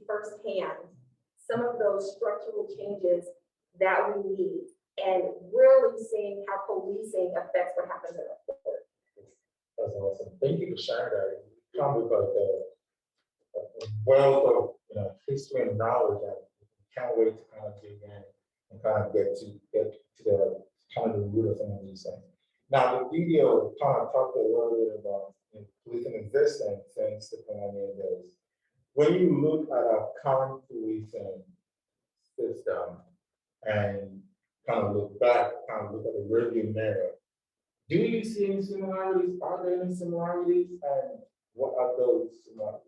firsthand some of those structural changes that we need and really seeing how policing affects what happens in the court. That's awesome. Thank you for sharing that. You come with like a wealth of history and knowledge, and can't wait to kind of dig in and kind of get to the kind of the root of some of these things. Now, the video kind of talked a little bit about policing existence since the colonial days. When you look at our current policing system and kind of look back, kind of look at the rearview mirror, do you see any similarities? Are there any similarities? And what are those similarities?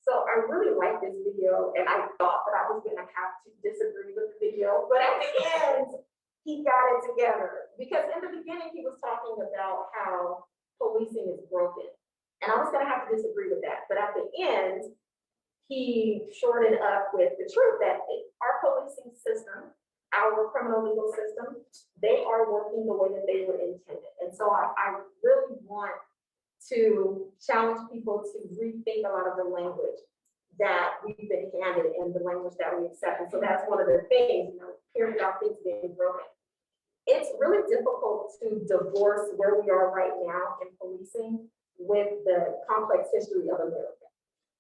So I really like this video, and I thought that I was going to have to disagree with the video, but at the end, he got it together. Because in the beginning, he was talking about how policing is broken. And I was going to have to disagree with that. But at the end, he shorted up with the truth that our policing system, our criminal legal system, they are working the way that they were intended. And so I really want to challenge people to rethink a lot of the language that we've been handed and the language that we accept. And so that's one of the things, hearing about things being broken. It's really difficult to divorce where we are right now in policing with the complex history of America.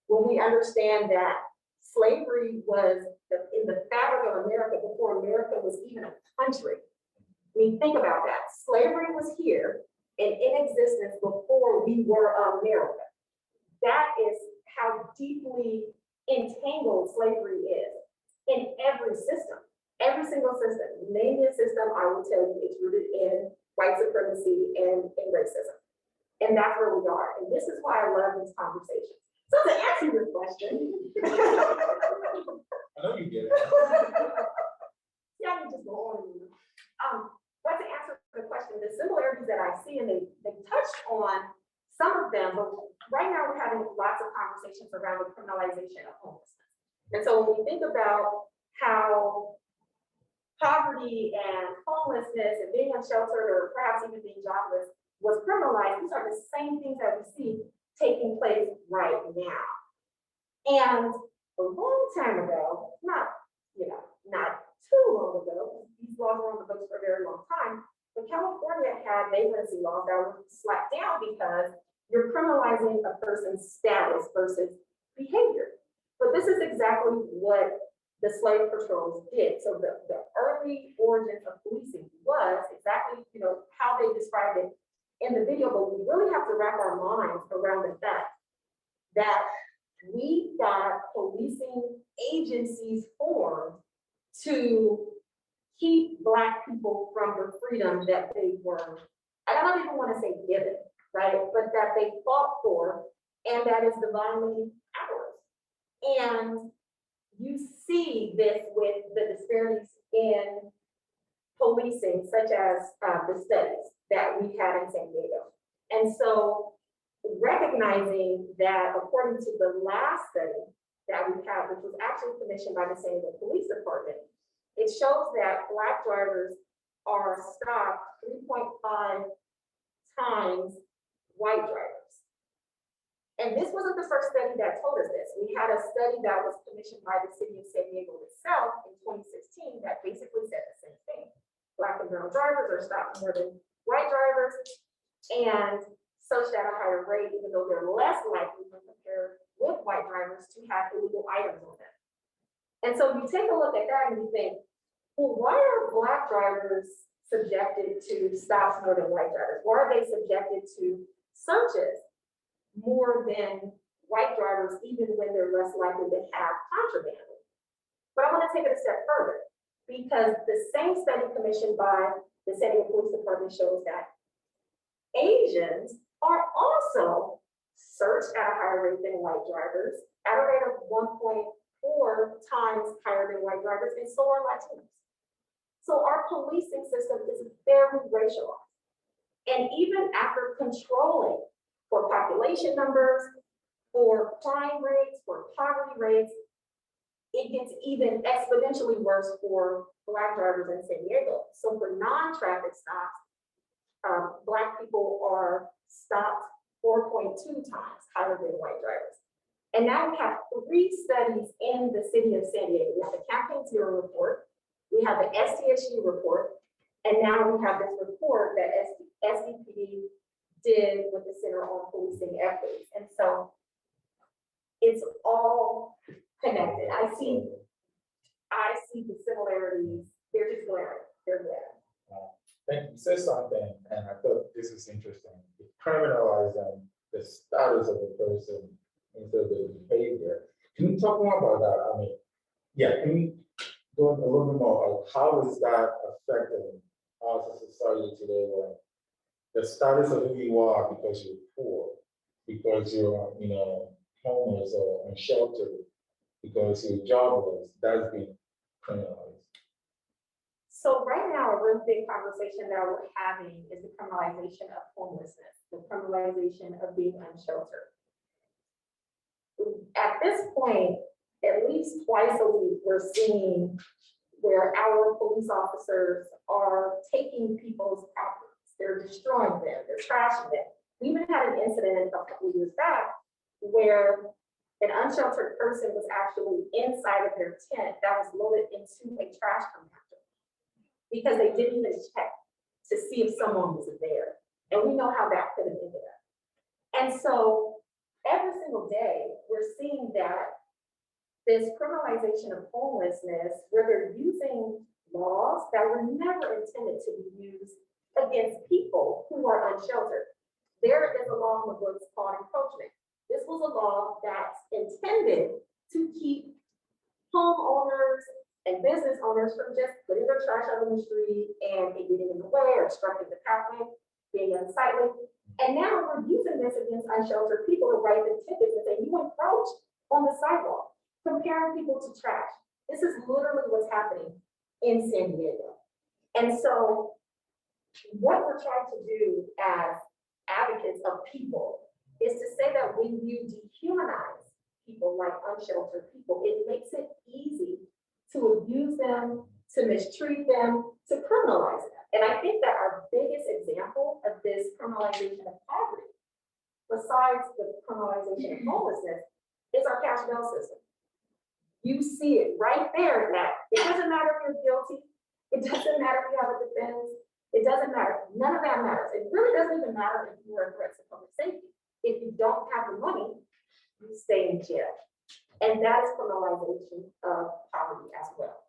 When we understand that slavery was in the fabric of America before America was even a country. I mean, think about that. Slavery was here and in existence before we were America. That is how deeply entangled slavery is in every system, every single system. Name the system, I will tell you it's rooted in white supremacy and racism. And that's where we are. And this is why I love these conversations. So to answer your question. I know you get it. Yeah, I can just go on. But to answer the question, the similarities that I see, and they touched on some of them, but right now we're having lots of conversations around the criminalization of homelessness. And so when we think about how poverty and homelessness and being unsheltered or perhaps even being jobless was criminalized, these are the same things that we see taking place right now. And a long time ago, not too long ago, these laws were on the books for a very long time, but California had vagrancy laws that were slapped down because you're criminalizing a person's status versus behavior. But this is exactly what the slave patrols did. So the early origins of policing was exactly how they described it in the video, but we really have to wrap our minds around the fact that we got policing agencies formed to keep Black people from the freedom that they were, I don't even want to say given, right? But that they fought for, and that is divinely ours. And you see this with the disparities in policing, such as the studies that we had in San Diego. And so recognizing that according to the last study that we have, which was actually commissioned by the San Diego Police Department, it shows that Black drivers are stopped 3.5 times white drivers. And this wasn't the first study that told us this. We had a study that was commissioned by the city of San Diego itself in 2016 that basically said the same thing. Black and brown drivers are stopped more than white drivers and searched at a higher rate, even though they're less likely when compared with white drivers to have illegal items on them. And so you take a look at that and you think, well, why are Black drivers subjected to stops more than white drivers? Why are they subjected to searches more than white drivers, even when they're less likely to have contraband? But I want to take it a step further, because the same study commissioned by the San Diego Police Department shows that Asians are also searched at a higher rate than white drivers, at a rate of 1.4 times higher than white drivers, and so are Latinos. So our policing system is very racialized. And even after controlling for population numbers, for crime rates, for poverty rates, it gets even exponentially worse for Black drivers in San Diego. So for non-traffic stops, Black people are stopped 4.2 times higher than white drivers. And now we have 3 studies in the city of San Diego. We have the Campaign Zero report, we have the STSU report, and now we have this report that SDPD did with the Center on Policing Equities. And so it's all connected. I see the similarities. They're just glaring. They're glaring. Thank you. You said something, and I thought this is interesting. It criminalizing the status of the person instead of the behavior. Can you talk more about that? I mean, yeah, can you go a little bit more? Like, how is that affecting us as a society today when the status of who you are because you're poor, because you're, homeless or unsheltered, because you're jobless, that's being criminalized? So right now, a really big conversation that we're having is the criminalization of homelessness, the criminalization of being unsheltered. At this point, at least twice a week, we're seeing where our police officers are taking people's properties. They're destroying them, they're trashing them. We even had an incident a couple of years back where an unsheltered person was actually inside of their tent that was loaded into a trash compactor because they didn't even check to see if someone was there. And we know how that could have ended up. And so every single day, we're seeing that this criminalization of homelessness, where they're using laws that were never intended to be used against people who are unsheltered. There is a law in the books called encroachment. This was a law that's intended to keep homeowners and business owners from just putting their trash out on the street and it getting in the way or obstructing the pathway, being unsightly. And now we're using this against unsheltered people to write the tickets and say, you encroached on the sidewalk, comparing people to trash. This is literally what's happening in San Diego. And so what we're trying to do as advocates of people is to say that when you dehumanize people like unsheltered people, it makes it easy to abuse them, to mistreat them, to criminalize them. And I think that our biggest example of this criminalization of poverty, besides the criminalization of homelessness, is our cash bail system. You see it right there that it doesn't matter if you're guilty, it doesn't matter if you have a defense, it doesn't matter. None of that matters. It really doesn't even matter if you are a threat to public safety. If you don't have the money, you stay in jail. And that is criminalization of poverty as well.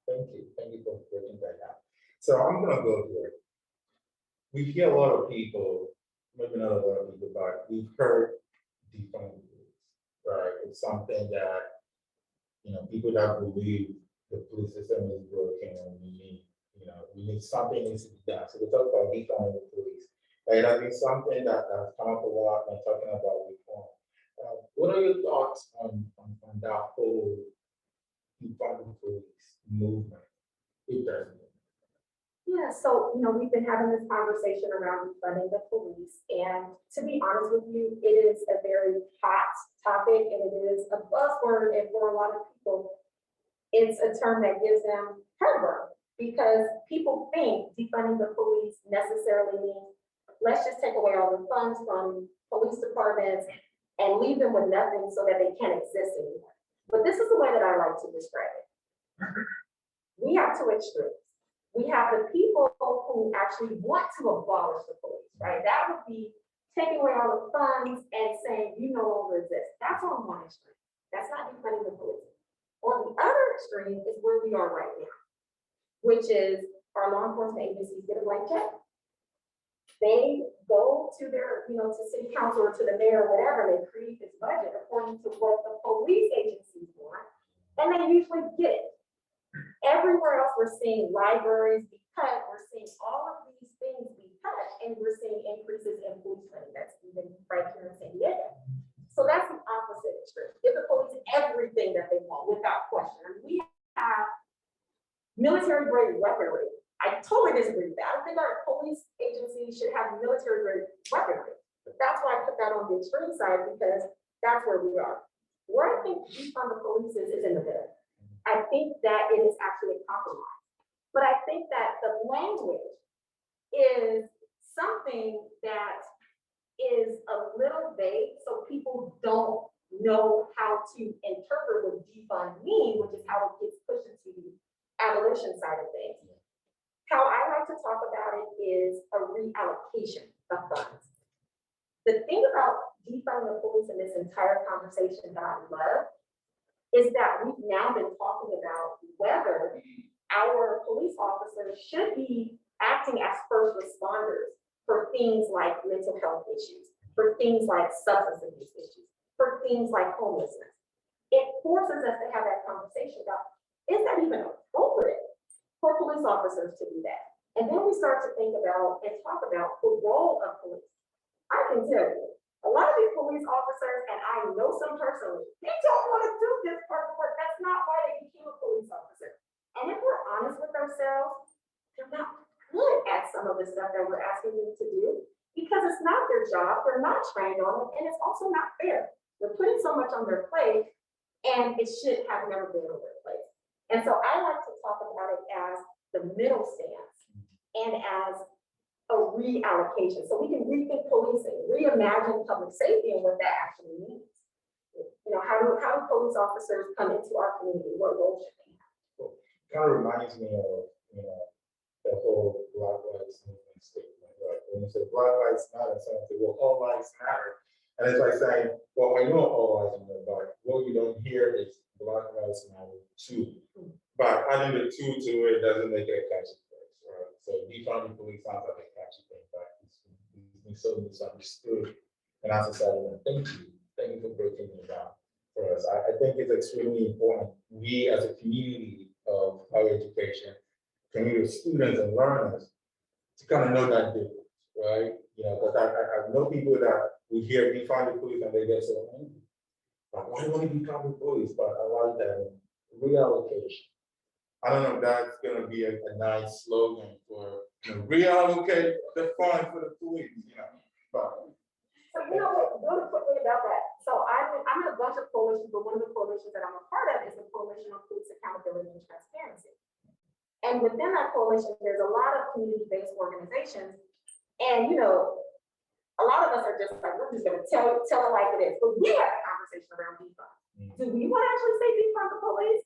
Thank you. Thank you for breaking that down. So I'm going to go here. We hear a lot of people, maybe not a lot of people, but we've heard defunding police, right? It's something that, people that believe the police system is broken and we need something needs to be done. So we talk about defunding the police. And I think something that has come up a lot when talking about reform. What are your thoughts on that whole defunding police movement? It doesn't. Yeah, so, we've been having this conversation around defunding the police. And to be honest with you, it is a very hot topic and it is a buzzword. And for a lot of people, it's a term that gives them heartburn because people think defunding the police necessarily means let's just take away all the funds from police departments and leave them with nothing so that they can't exist anymore. But this is the way that I like to describe it. We have two extremes. We have the people who actually want to abolish the police, right? That would be taking away all the funds and saying you no longer exist. That's on one extreme. That's not defunding the police. On the other extreme is where we are right now, which is our law enforcement agencies get a blank check. They go to their, to city council or to the mayor or whatever, they create this budget according to what the police agencies want, and they usually get it. Everywhere else, we're seeing libraries be cut, we're seeing all of these things be cut, and we're seeing increases in police training. That's even right here in San Diego. So that's the opposite extreme. Give the police everything that they want without question. I mean, we have military-grade weaponry. I totally disagree with that. I think our police agency should have military-grade weaponry. That's why I put that on the extreme side because that's where we are. Where I think defund the police is in the middle. I think that it is actually a compromise. But I think that the language is something that is a little vague, so people don't know how to interpret what defund means, which is how it gets pushed into the abolition side of things. How I like to talk about it is a reallocation of funds. The thing about defunding the police in this entire conversation that I love is that we've now been talking about whether our police officers should be acting as first responders for things like mental health issues, for things like substance abuse issues, for things like homelessness. It forces us to have that conversation about, is that even appropriate for police officers to do that? And then we start to think about and talk about the role of police. I can tell you, a lot of these police officers, and I know some personally, they don't want to do this part of work. That's not why they became a police officer. And if we're honest with ourselves, they're not good at some of the stuff that we're asking them to do because it's not their job. They're not trained on it, and it's also not fair. They're putting so much on their plate, and it should have never been on their plate. And so I like to talk about it as the middle stance and as a reallocation. So we can rethink policing, reimagine public safety and what that actually means. You know, how do police officers come into our community? What role should they have? Kind of reminds me of, the whole Black Lives Movement statement, right? When you say Black Lives Matter, someone say, well, all lives matter. And it's like saying, well, I know all lives matter, but what you don't hear is Black Lives Matter too. But adding the two to it doesn't make it a catchy phrase, right? So defunding police sounds like a catchy thing, but it's been so misunderstood in our society. And thank you for breaking it down for us. I think it's extremely important. We as a community of higher education, community of students and learners, to kind of know that difference, right? Because I know people that we hear defund the police and they get so angry. Like, why do you want to defund the police? But I like that reallocation. I don't know if that's going to be a nice slogan for reallocate the fund for the police, But So really quickly about that. So I'm in a bunch of coalitions, but one of the coalitions that I'm a part of is the Coalition on Police Accountability and Transparency. And within that coalition, there's a lot of community-based organizations. And a lot of us are just like, we're just gonna tell it like it is. But we have a conversation around defund. Do we want to actually say defund the police?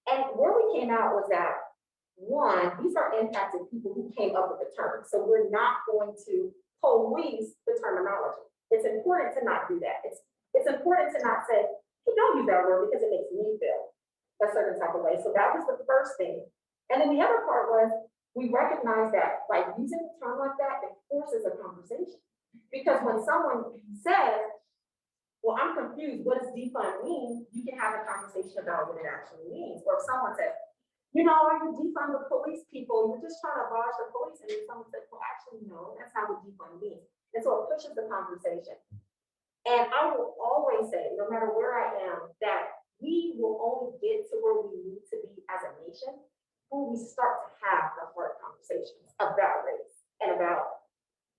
And where we came out was that, one, these are impacted people who came up with the term. So we're not going to police the terminology. It's important to not do that. It's important to not say, hey, don't use that word because it makes me feel a certain type of way. So that was the first thing. And then the other part was, we recognize that by using a term like that, it forces a conversation. Because when someone says, well, I'm confused, what does defund mean? You can have a conversation about what it actually means. Or if someone says, you defund the police people, you're just trying to abolish the police. And then someone says, well, actually, no, that's not what defund means. And so it pushes the conversation. And I will always say, no matter where I am, that we will only get to where we need to be as a nation when we start to have the hard conversations about race and about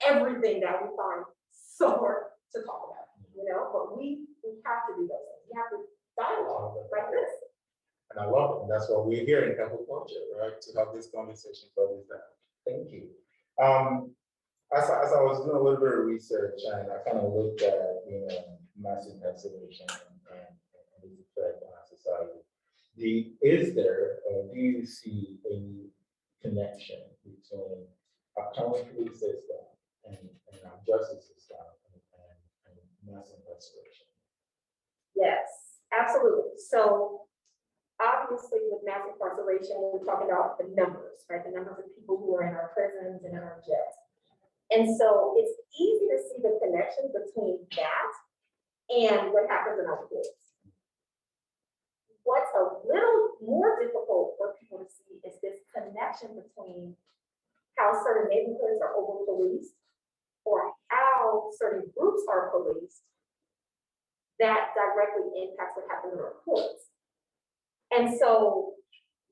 everything that we find so hard to talk about, but we have to do those things. We have to dialogue like this. And I love it. And that's why we're here in Temple Culture, right? To have this conversation for this time. Thank you. As I was doing a little bit of research and I kind of looked at, mass incarceration and its effect on our society. Do you see any connection between our current police system and our justice system and mass incarceration? Yes, absolutely. So obviously with mass incarceration, we're talking about the numbers, right? The numbers of people who are in our prisons and in our jails. And so it's easy to see the connection between that and what happens in our courts. What's a little more difficult for people to see is this connection between how certain neighborhoods are over-policed or how certain groups are policed that directly impacts what happens in our courts. And so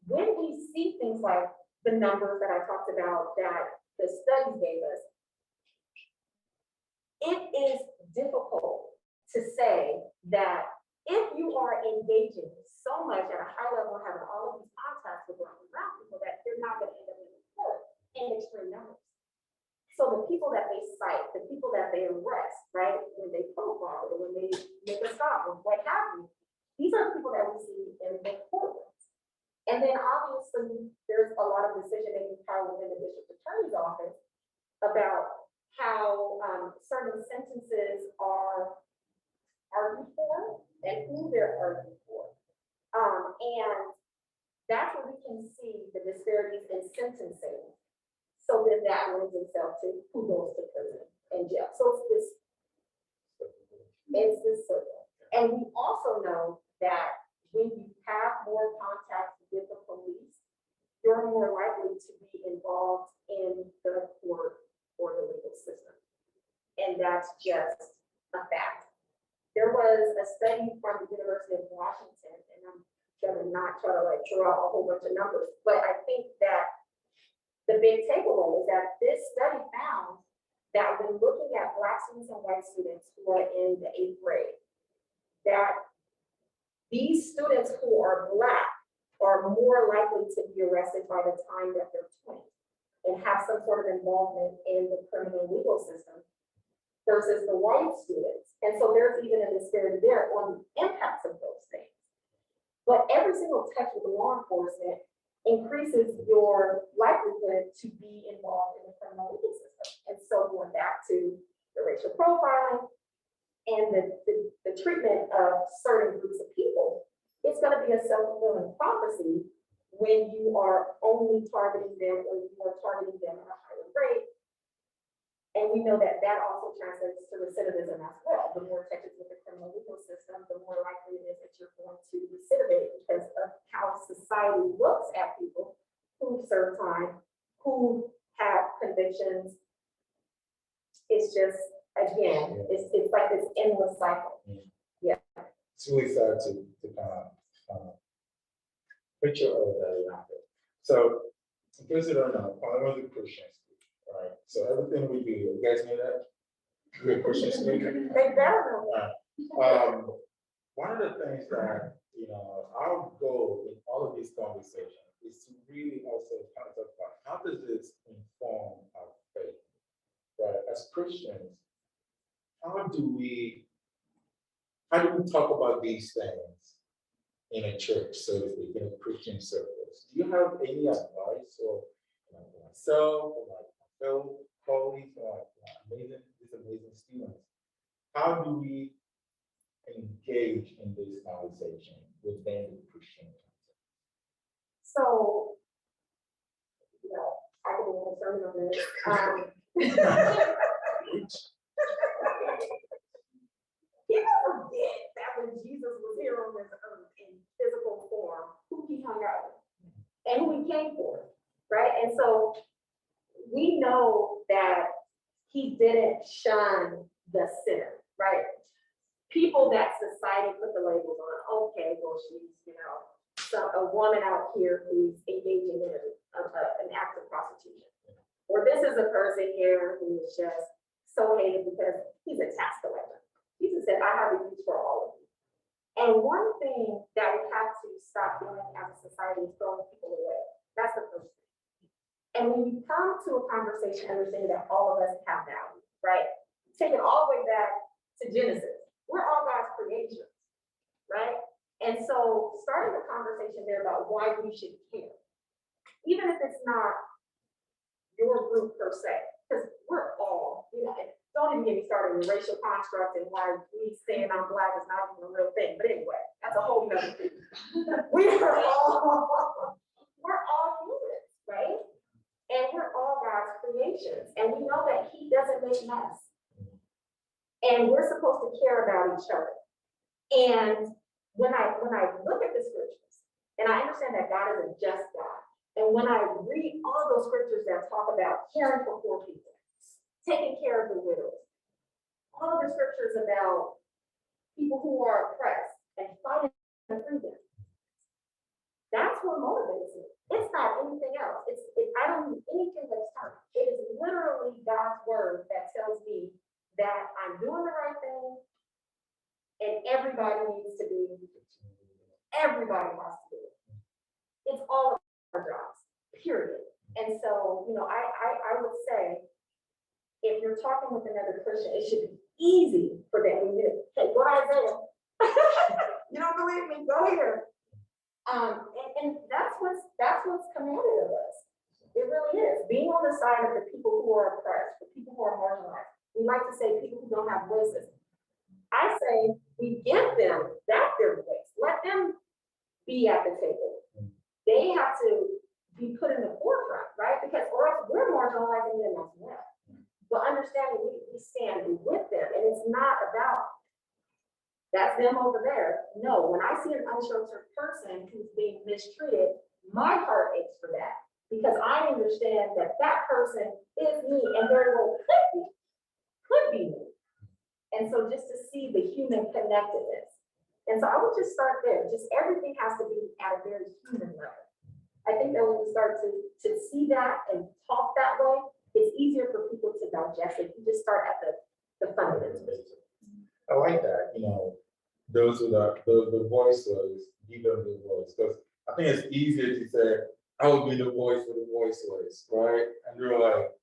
when we see things like the numbers that I talked about that the studies gave us, it is difficult to say that if you are engaging so much at a high level, having all of these contacts with around people, that they're not going to end up in the court in extreme numbers. So the people that they cite, the people that they arrest, right, when they profile or when they make a stop or what have you, these are people that we see in the courtrooms. And then obviously there's a lot of decision-making power within the district attorney's office about how certain sentences are argued for and who they're argued for. And that's where we can see the disparities in sentencing. So then that lends itself to who goes to prison and jail. So it's this circle. And we also know that when you have more contact with the police, you're more likely to be involved in the court or the legal system. And that's just a fact. There was a study from the University of Washington, and I'm gonna not try to like throw out a whole bunch of numbers, but I think that the big takeaway is that this study found that when looking at Black students and white students who are in the 8th grade, that these students who are Black are more likely to be arrested by the time that they're 20 and have some sort of involvement in the criminal legal system versus the white students. And so there's even a disparity there on the impacts of those things. But every single touch with law enforcement increases your likelihood to be involved in the criminal legal system. And so going back to the racial profiling and the treatment of certain groups of people, it's going to be a self-fulfilling prophecy when you are only targeting them or you are targeting them at a higher rate. And we know that that also translates to recidivism as well. The more touches with the criminal legal system, the more likely it is that you're going to recidivate because of how society looks at people who serve time, who have convictions. It's just, again, it's like this endless cycle. Yeah. It's really sad to kind of picture all of that around it. So, in case you don't know, I was a Christian school, right? So everything we do, you guys know that? We're a Christian school. They better know. One of the things that, our goal in all of these conversations is to really also kind of talk about how does this inform our faith, right? As Christians, how do we talk about these things in a church, so to speak, in a Christian circles? Do you have any advice or for myself or like my fellow colleagues or like these amazing students? How do we engage in this conversation within the Christian context? So, I can be concerned on this. People forget that when Jesus was here on this earth in physical form, who he hung out with and who he came for, right? And so we know that he didn't shun the sinner, right? People that society put the labels on, okay, well, she's, a woman out here who's engaging in an act of prostitution. Or this is a person here who is just so hated because he's a tax collector. Jesus said, I have a use for all of you. And one thing that we have to stop doing as a society is throwing people away. That's the first thing. And when you come to a conversation understanding that all of us have value, right? Take it all the way back to Genesis. We're all God's creations, right? And so starting the conversation there about why we should care, even if it's not your group per se, because we're all, don't even get me started in the racial construct and why we saying I'm Black is not even a real thing. But anyway, that's a whole nother thing. We're all humans, right? And we're all God's creations. And we know that he doesn't make mess. And we're supposed to care about each other. And when I look at the scriptures, and I understand that God is a just God, and when I read all those scriptures that talk about caring for poor people, taking care of the widows, all of the scriptures about people who are oppressed and fighting for freedom, that's what motivates me. It's not anything else. I don't need anything that's time. It is literally God's word that tells me that I'm doing the right thing, and everybody has to do it. It's all of our jobs, period. And so, I would say if you're talking with another Christian, it should be easy for them. Hey, go to Isaiah. You don't believe me? Go here. And that's what's commanded of us. It really is. Being on the side of the people who are oppressed, the people who are marginalized. We like to say people who don't have voices. I say we give them back their voice. Let them be at the table. They have to be put in the forefront, right? Because or else we're marginalizing them as well. But understanding we stand with them, and it's not about that's them over there. No, when I see an unsheltered person who's being mistreated, my heart aches for that because I understand that that person is me and very well could be me. And so just to see the human connectedness. And so I would just start there. Just everything has to be at a very human level. I think that when we start to see that and talk that way, it's easier for people to digest it. You just start at the fundamentals. I like that, those with the voiceless, give them the voice. Because I think it's easier to say, I would be the voice for the voiceless, right? And you're like,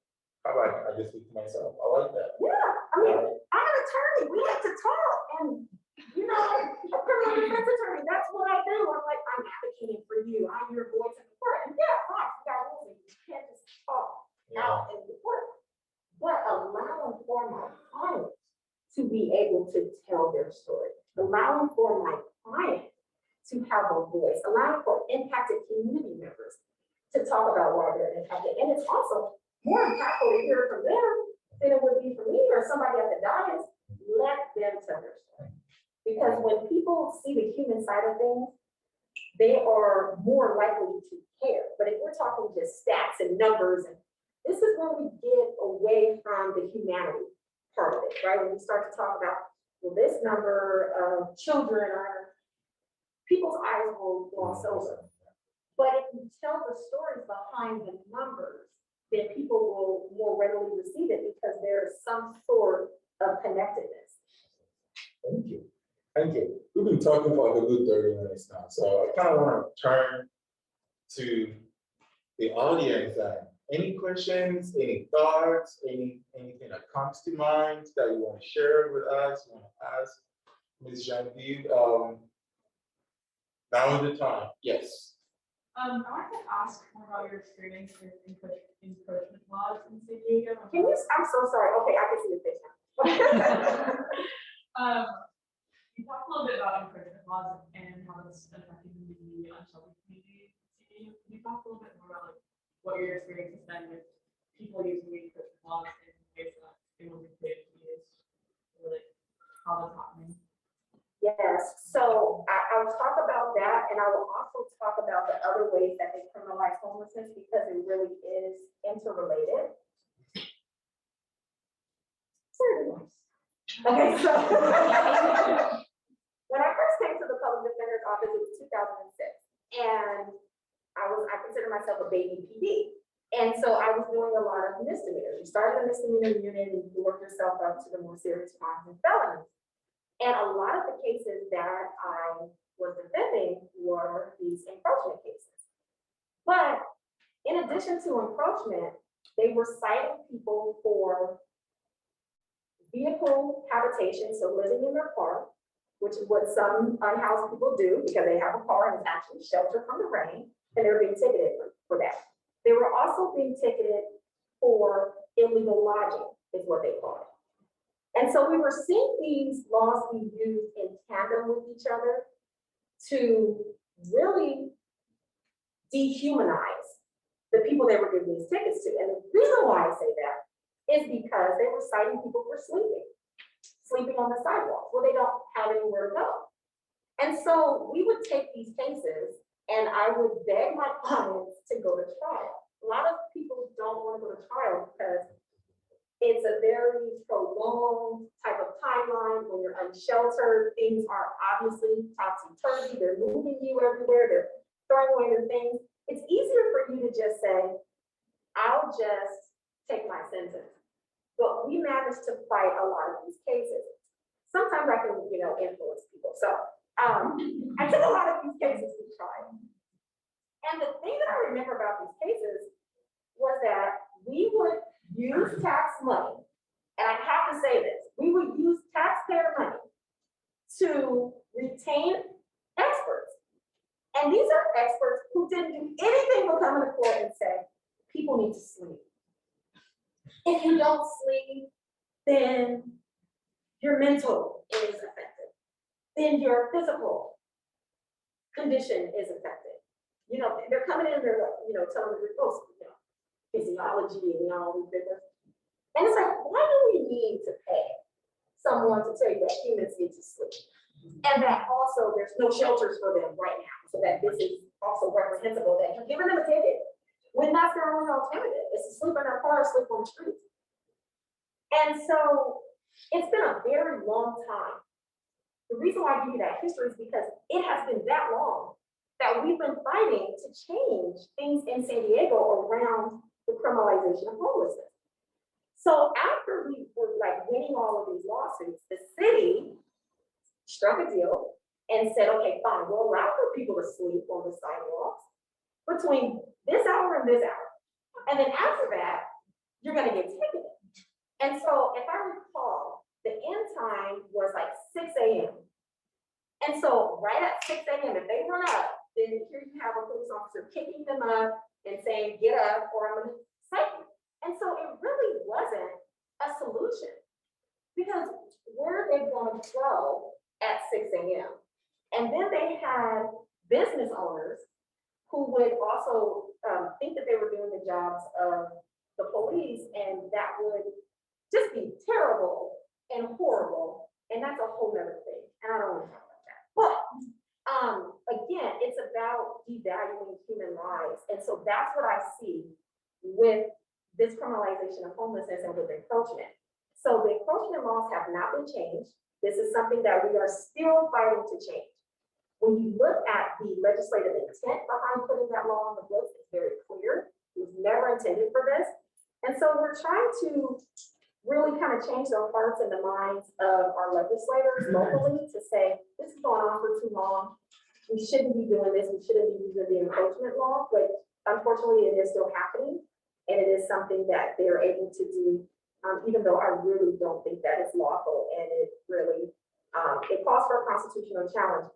how about I just speak to myself? I like that. Yeah, I mean, I'm an attorney. We like to talk. And, a criminal defense attorney, that's what I do. I'm like, I'm advocating for you. I'm your voice in the court. And yeah, fine, we got rules. You can't just talk out in the court. But allowing for my clients to be able to tell their story, allowing for my client to have a voice, allowing for impacted community members to talk about why they're impacted. And it's also more impactful to hear from them than it would be for me or somebody at the dais. Let them tell their story. Because when people see the human side of things, they are more likely to care. But if we're talking just stats and numbers, and this is when we get away from the humanity part of it, right? When we start to talk about, well, this number of children are, people's eyes will gloss over. But if you tell the stories behind the numbers, then people will more readily receive it because there is some sort of connectedness. Thank you. Thank you. We've been talking for like a good 30 minutes now. So I kind of want to turn to the audience. Any questions, any thoughts, anything that comes to mind that you want to share with us, you want to ask Ms. Genevieve? Now is the time. Yes. I wanted to ask more about your experience with encroachment laws in San Diego. Can you, I'm so sorry. Okay, I can see the face now. You talked a little bit about encroachment laws and how that's affecting the unsheltered community. Can you talk a little bit more about what your experience has been with people using the encroachment laws in ways that they will be created to use, or how that's happening? Yes, so I'll talk about that, and I will also talk about the other ways that they criminalize homelessness because it really is interrelated. Okay, so when I first came to the public defender's office, it was 2006, and I consider myself a baby PD. And so I was doing a lot of misdemeanors. You start at a misdemeanor unit and you work yourself up to the more serious crimes and felonies. And a lot of the cases that I was defending were these encroachment cases. But in addition to encroachment, they were citing people for vehicle habitation, so living in their car, which is what some unhoused people do because they have a car and it's actually shelter from the rain, and they're being ticketed for that. They were also being ticketed for illegal lodging, is what they call it. And so we were seeing these laws be used in tandem with each other to really dehumanize the people they were giving these tickets to. And the reason why I say that is because they were citing people for sleeping on the sidewalk where they don't have anywhere to go. And so we would take these cases and I would beg my clients to go to trial. A lot of people don't want to go to trial because it's a very prolonged type of timeline. When you're unsheltered, things are obviously topsy-turvy. They're moving you everywhere. They're throwing away your things. It's easier for you to just say, I'll just take my sentence. But we managed to fight a lot of these cases. Sometimes I can, influence people. So I took a lot of these cases to trial. And the thing that I remember about these cases was that we would use tax money and I have to say this, we would use taxpayer money to retain experts. And these are experts who didn't do anything but come to court and say, people need to sleep. If you don't sleep, then your mental is affected. Then your physical condition is affected. You know, they're coming in, they're, you know, telling the folks, you know, physiology and all these things. And it's like, why do we need to pay someone to tell you that humans need to sleep? And that also there's no shelters for them right now. So that this is also reprehensible that you're giving them a ticket when that's their only alternative, is to sleep in their car or sleep on the streets. And so it's been a very long time. The reason why I give you that history is because it has been that long that we've been fighting to change things in San Diego around the criminalization of homelessness. So after we were like winning all of these lawsuits, the city struck a deal and said, okay, fine, we'll allow for people to sleep on the sidewalks between this hour and this hour. And then after that, you're gonna get ticketed. And so if I recall, the end time was like 6 a.m. And so right at 6 a.m., if they run up, then here you have a police officer kicking them up and saying, get up or I'm gonna cite you. And so it really wasn't a solution because where are they gonna go at 6 a.m.? And then they had business owners who would also think that they were doing the jobs of the police, and that would just be terrible and horrible. And that's a whole nother thing. And I don't want to talk about that. But again, it's about devaluing human lives. And so that's what I see with this criminalization of homelessness and with encroachment. So the encroachment laws have not been changed. This is something that we are still fighting to change. When you look at the legislative intent behind putting that law on the books, it's very clear. It was never intended for this. And so we're trying to really kind of change the hearts and the minds of our legislators locally to say, this is going on for too long. We shouldn't be doing this. We shouldn't be using the encroachment law, but unfortunately it is still happening. And it is something that they're able to do, even though I really don't think that it's lawful, and it really, it calls for a constitutional challenge.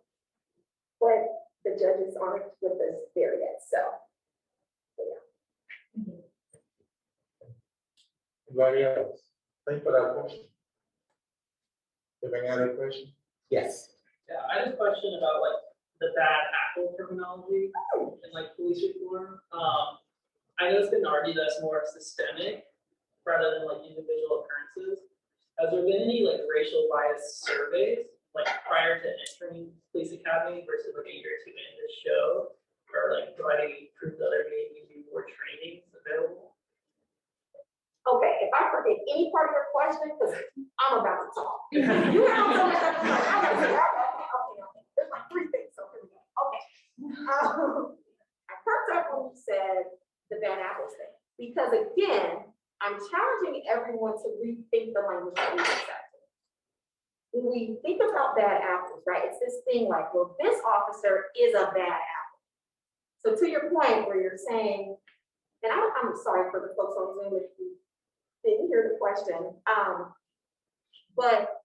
But the judges aren't with us there yet, so yeah. Anybody else? Thank you for that question. You have any other question? Yes. Yeah, I had a question about like the bad apple terminology and like police reform. I know it's been argued that's more systemic rather than like individual occurrences. Has there been any like racial bias surveys like prior to entering police academy versus like a year or two in this show, or like providing proof that there may be more trainings available? Okay, if I forget any part of your question, because I'm about to talk. You have so much stuff, I'm like, I gotta say, okay. There's like 3 things, so here we go. Okay. I perked up when you said the bad apples thing, because again, I'm challenging everyone to rethink the language that we accept. When we think about bad apples, right, it's this thing like, well, this officer is a bad apple. So to your point where you're saying, and I'm sorry for the folks on Zoom if you didn't hear the question, but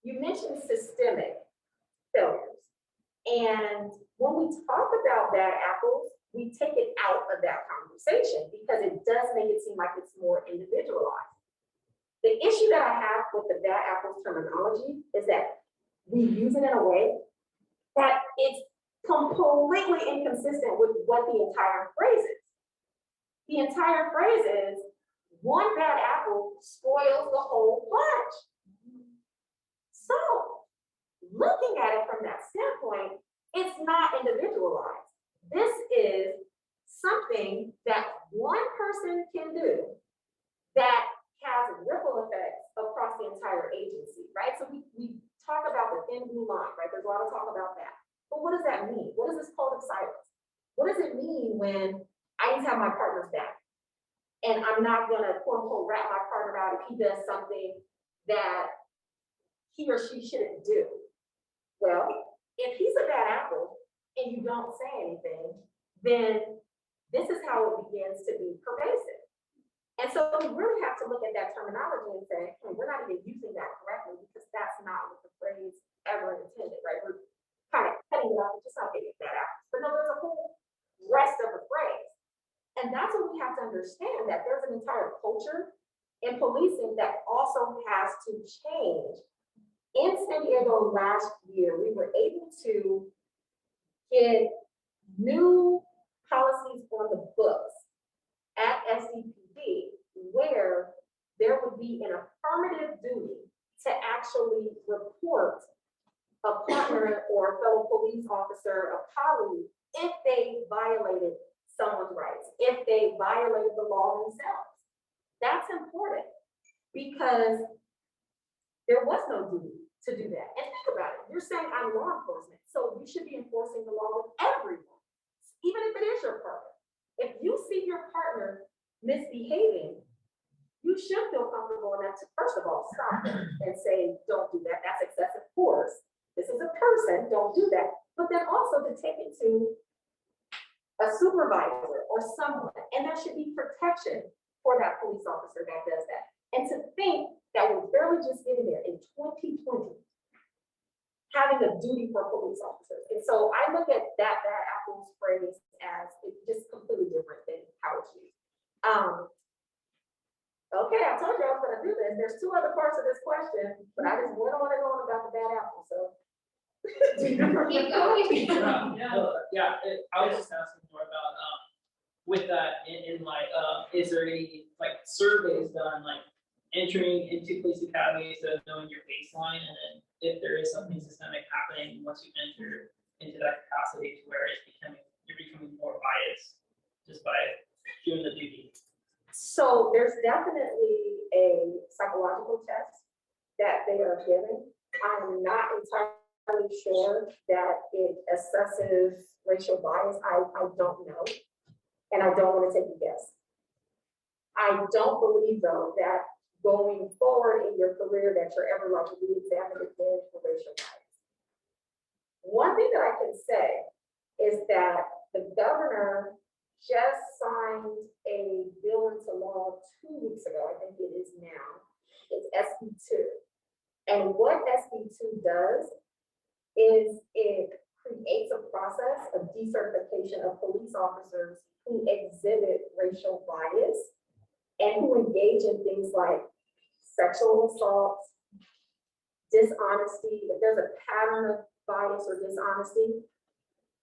you mentioned systemic failures. And when we talk about bad apples, we take it out of that conversation because it does make it seem like it's more individualized. The issue that I have with the bad apples terminology is that we use it in a way that it's completely inconsistent with what the entire phrase is. The entire phrase is, one bad apple spoils the whole bunch. So, looking at it from that standpoint, it's not individualized. This is something that one person can do that has ripple effects across the entire agency, right? So we talk about the thin blue line, right? There's a lot of talk about that. But what does that mean? What is this code of silence? What does it mean when I need to have my partner's back? And I'm not gonna quote unquote rat my partner out if he does something that he or she shouldn't do. Well, if he's a bad apple and you don't say anything, then this is how it begins to be pervasive. And so we really have to look at that terminology and say, hey, we're not even using that correctly because that's not what the phrase ever intended, right? We're kind of cutting it off and just not getting that out. But no, there's a whole rest of the phrase. And that's what we have to understand, that there's an entire culture in policing that also has to change. In San Diego last year, we were able to get new policies on the books at SDPD where there would be an affirmative duty to actually report a partner or a fellow police officer, a colleague, if they violated someone's rights, if they violated the law themselves. That's important because there was no duty to do that. And think about it, you're saying I'm law enforcement, so you should be enforcing the law with everyone, even if it is your partner. If you see your partner misbehaving, you should feel comfortable enough to, first of all, stop them and say, don't do that, that's excessive force. This is a person, don't do that. But then also to take it to a supervisor or someone, and there should be protection for that police officer that does that. And to think that we're barely just getting there in 2020, having a duty for police officers. And so I look at that apples phrase as it's just completely different than how it's used. Okay, I told you I was gonna do this. There's two other parts of this question, but I just went on and on about the bad apple, so. Keep going. I was just asking more about, with that, in like, is there any, like, surveys done, like, entering into police academies, so knowing your baseline, and then if there is something systemic happening once you enter into that capacity to where you're becoming more biased just by doing the duty? So there's definitely a psychological test that they are given. I'm not entirely sure that it assesses racial bias. I don't know, and I don't want to take a guess. I don't believe, though, that going forward in your career that you're ever like to be examined again for racial bias. One thing that I can say is that the governor just signed a bill into law 2 weeks ago, I think it is now. It's SB2. And what SB2 does is it creates a process of decertification of police officers who exhibit racial bias and who engage in things like sexual assault, dishonesty, if there's a pattern of bias or dishonesty.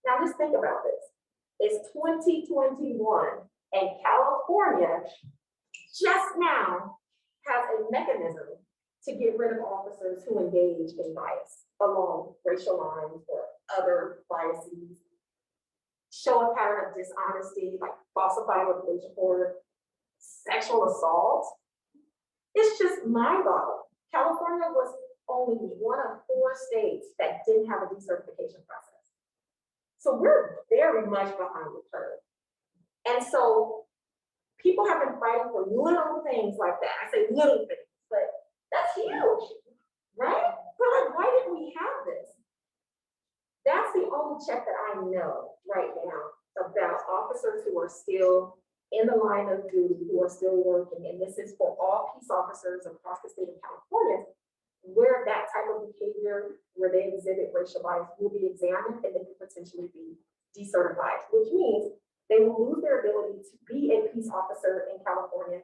Now just think about this. It's 2021 and California just now has a mechanism to get rid of officers who engage in bias along racial lines or other biases, show a pattern of dishonesty, like falsifying a police report, sexual assault. It's just mind-boggling. California was only one of 4 states that didn't have a decertification process. So we're very much behind the curve. And so people have been fighting for little things like that. I say little things, but that's huge, right? But like, why didn't we have this? That's the only check that I know right now about officers who are still in the line of duty, who are still working. And this is for all peace officers across the state of California, where that type of behavior, where they exhibit racial bias, will be examined and they could potentially be decertified, which means they will lose their ability to be a peace officer in California,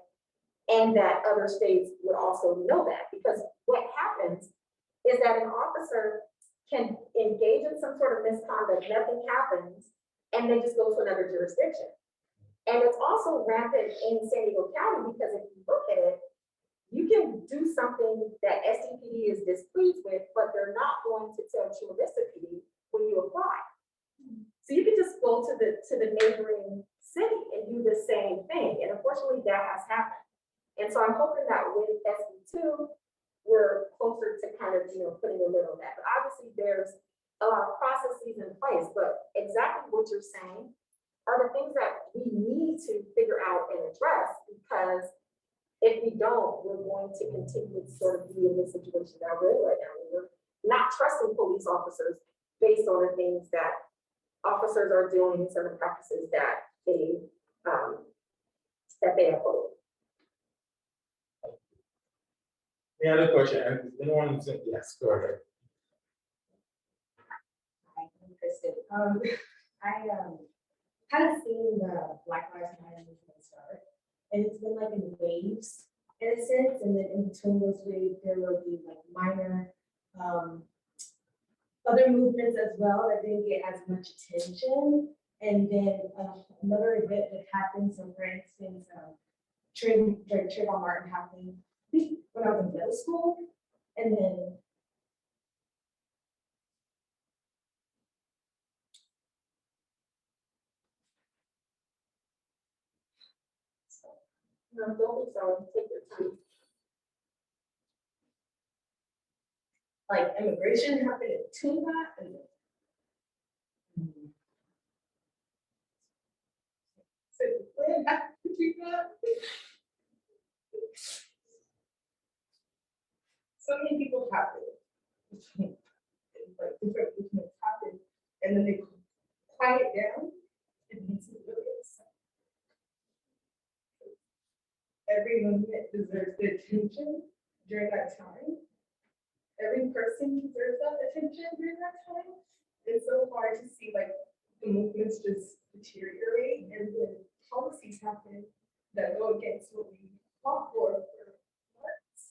and that other states would also know that. Because what happens is that an officer can engage in some sort of misconduct, nothing happens, and they just go to another jurisdiction. And it's also rampant in San Diego County because if you look at it, you can do something that SDPD is displeased with, but they're not going to tell Chula Vista PD when you apply. So you can just go to the neighboring city and do the same thing. And unfortunately, that has happened. And so I'm hoping that with SB2, we're closer to kind of, putting a lid on that. But obviously there's a lot of processes in place, but exactly what you're saying are the things that we need to figure out and address, because if we don't, we're going to continue to sort of be in this situation that we're in right now. We're not trusting police officers based on the things that officers are doing, certain practices that they uphold. Any other question? And anyone who's, yes, go ahead. Hi, I'm Kristen. I kind of seen the Black Lives Matter movement start, and it's been like in waves in a sense, and then in between those waves, there will be like minor other movements as well that didn't get as much attention. And then another event that happened, so for instance, Trayvon Martin happened when I was in middle school, and then No, don't be sorry, take your time. like immigration happened to that, and so when happened to that. So many people happen. Like different movements happen, and then they quiet down. It needs to really upset. Every movement deserves the attention during that time. Every person deserves that attention during that time. It's so hard to see like the movements just deteriorate and then policies happen that go against what we fought for months.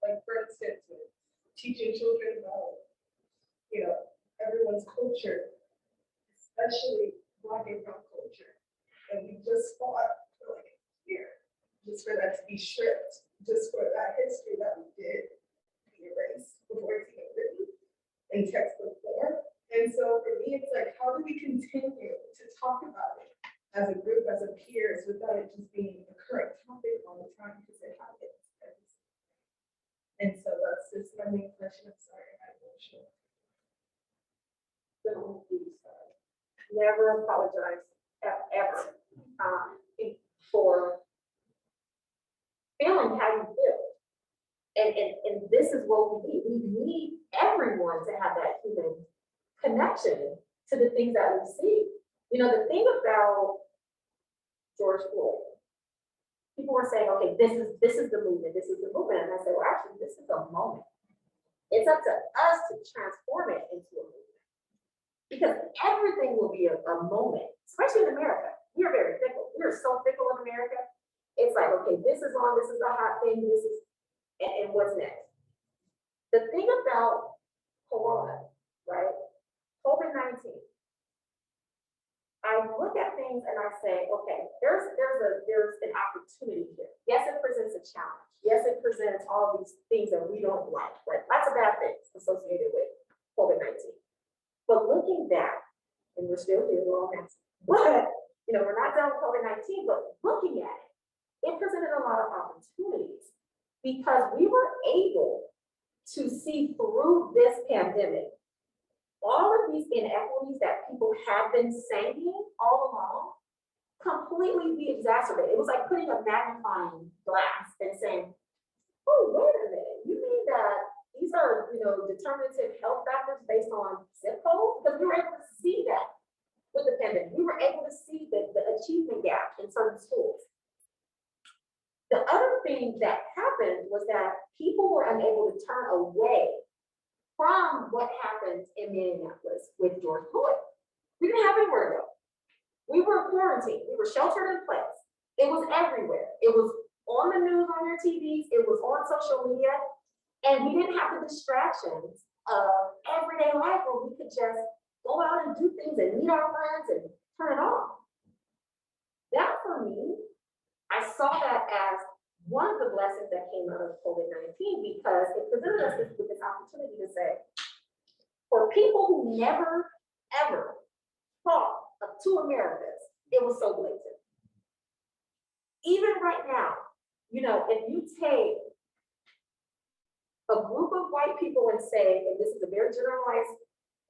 Like for instance, with teaching children about, everyone's culture, especially Black and brown culture. And we just fought for like a year, just for that to be stripped, just for that history that we did be erased before it's even written in textbook form. And so for me, it's like, how do we continue to talk about it as a group, as a peers, without it just being a current topic all the time, because it happens. And so that's just my main question. I'm sorry, I'm not sure. Don't be sorry. Never apologize, ever, for feeling how you feel. And this is what we need. We need everyone to have that human connection to the things that we see. The thing about George Floyd, people were saying, okay, this is the movement, this is the movement. And I said, well, actually, this is a moment. It's up to us to transform it into a movement. Because everything will be a moment, especially in America. We are very fickle. We are so fickle in America. It's like, okay, this is on, this is a hot thing, this is, and what's next? The thing about Corona, right? COVID-19. I look at things and I say, okay, there's an opportunity here. Yes, it presents a challenge. Yes, it presents all these things that we don't like, right? Lots of bad things associated with COVID-19. But looking back, and we're still here, we're all next, but we're not done with COVID-19, but looking at it presented a lot of opportunities because we were able to see through this pandemic all of these inequities that people have been saying all along completely be exacerbated. It was like putting a magnifying glass and saying, oh, wait a minute, you mean that these are, determinative health factors based on zip code? Because we were able to see that with the pandemic. We were able to see the achievement gap in certain schools. The other thing that happened was that people were unable to turn away from what happened in Minneapolis with George Floyd. We didn't have anywhere to go. We were quarantined. We were sheltered in place. It was everywhere. It was on the news, on your TVs. It was on social media. And we didn't have the distractions of everyday life where we could just go out and do things and meet our friends and turn it on. That for me, I saw that as one of the blessings that came out of COVID-19 because it presented us with this opportunity to say, for people who never, ever thought of two Americas, it was so blatant. Even right now, if you take a group of white people and say, and this is a very generalized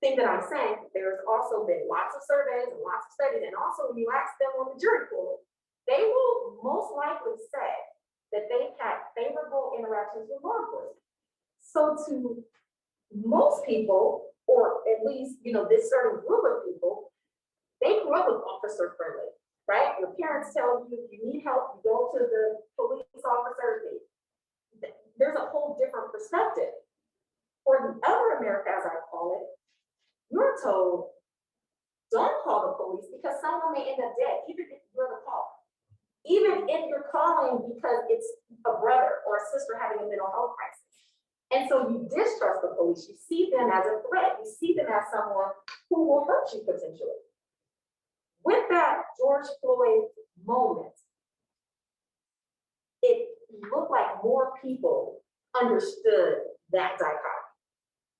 thing that I'm saying, there's also been lots of surveys and lots of studies, and also when you ask them on the jury pool, they will most likely say that they've had favorable interactions with law enforcement. So to most people, or at least, this certain group of people, they grew up with officer friendly, right? Your parents tell you if you need help, you go to the police officer. there's a whole different perspective. For the other America, as I call it, you're told, don't call the police because someone may end up dead, even if you're the caller. Even if you're calling because it's a brother or a sister having a mental health crisis. And so you distrust the police. You see them as a threat. You see them as someone who will hurt you potentially. With that George Floyd moment, it looked like more people understood that dichotomy,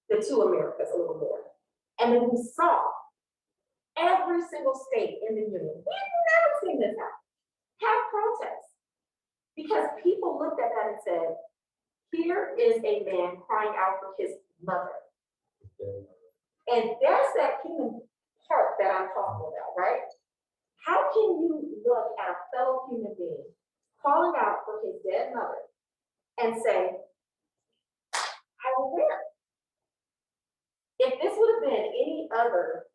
the two Americas a little more. And then we saw every single state in the union, we've never seen this happen, have protests. Because people looked at that and said, here is a man crying out for his mother. And that's that human heart that I'm talking about, right? How can you look at a fellow human being calling out for his dead mother and say, I was there? If this would have been any other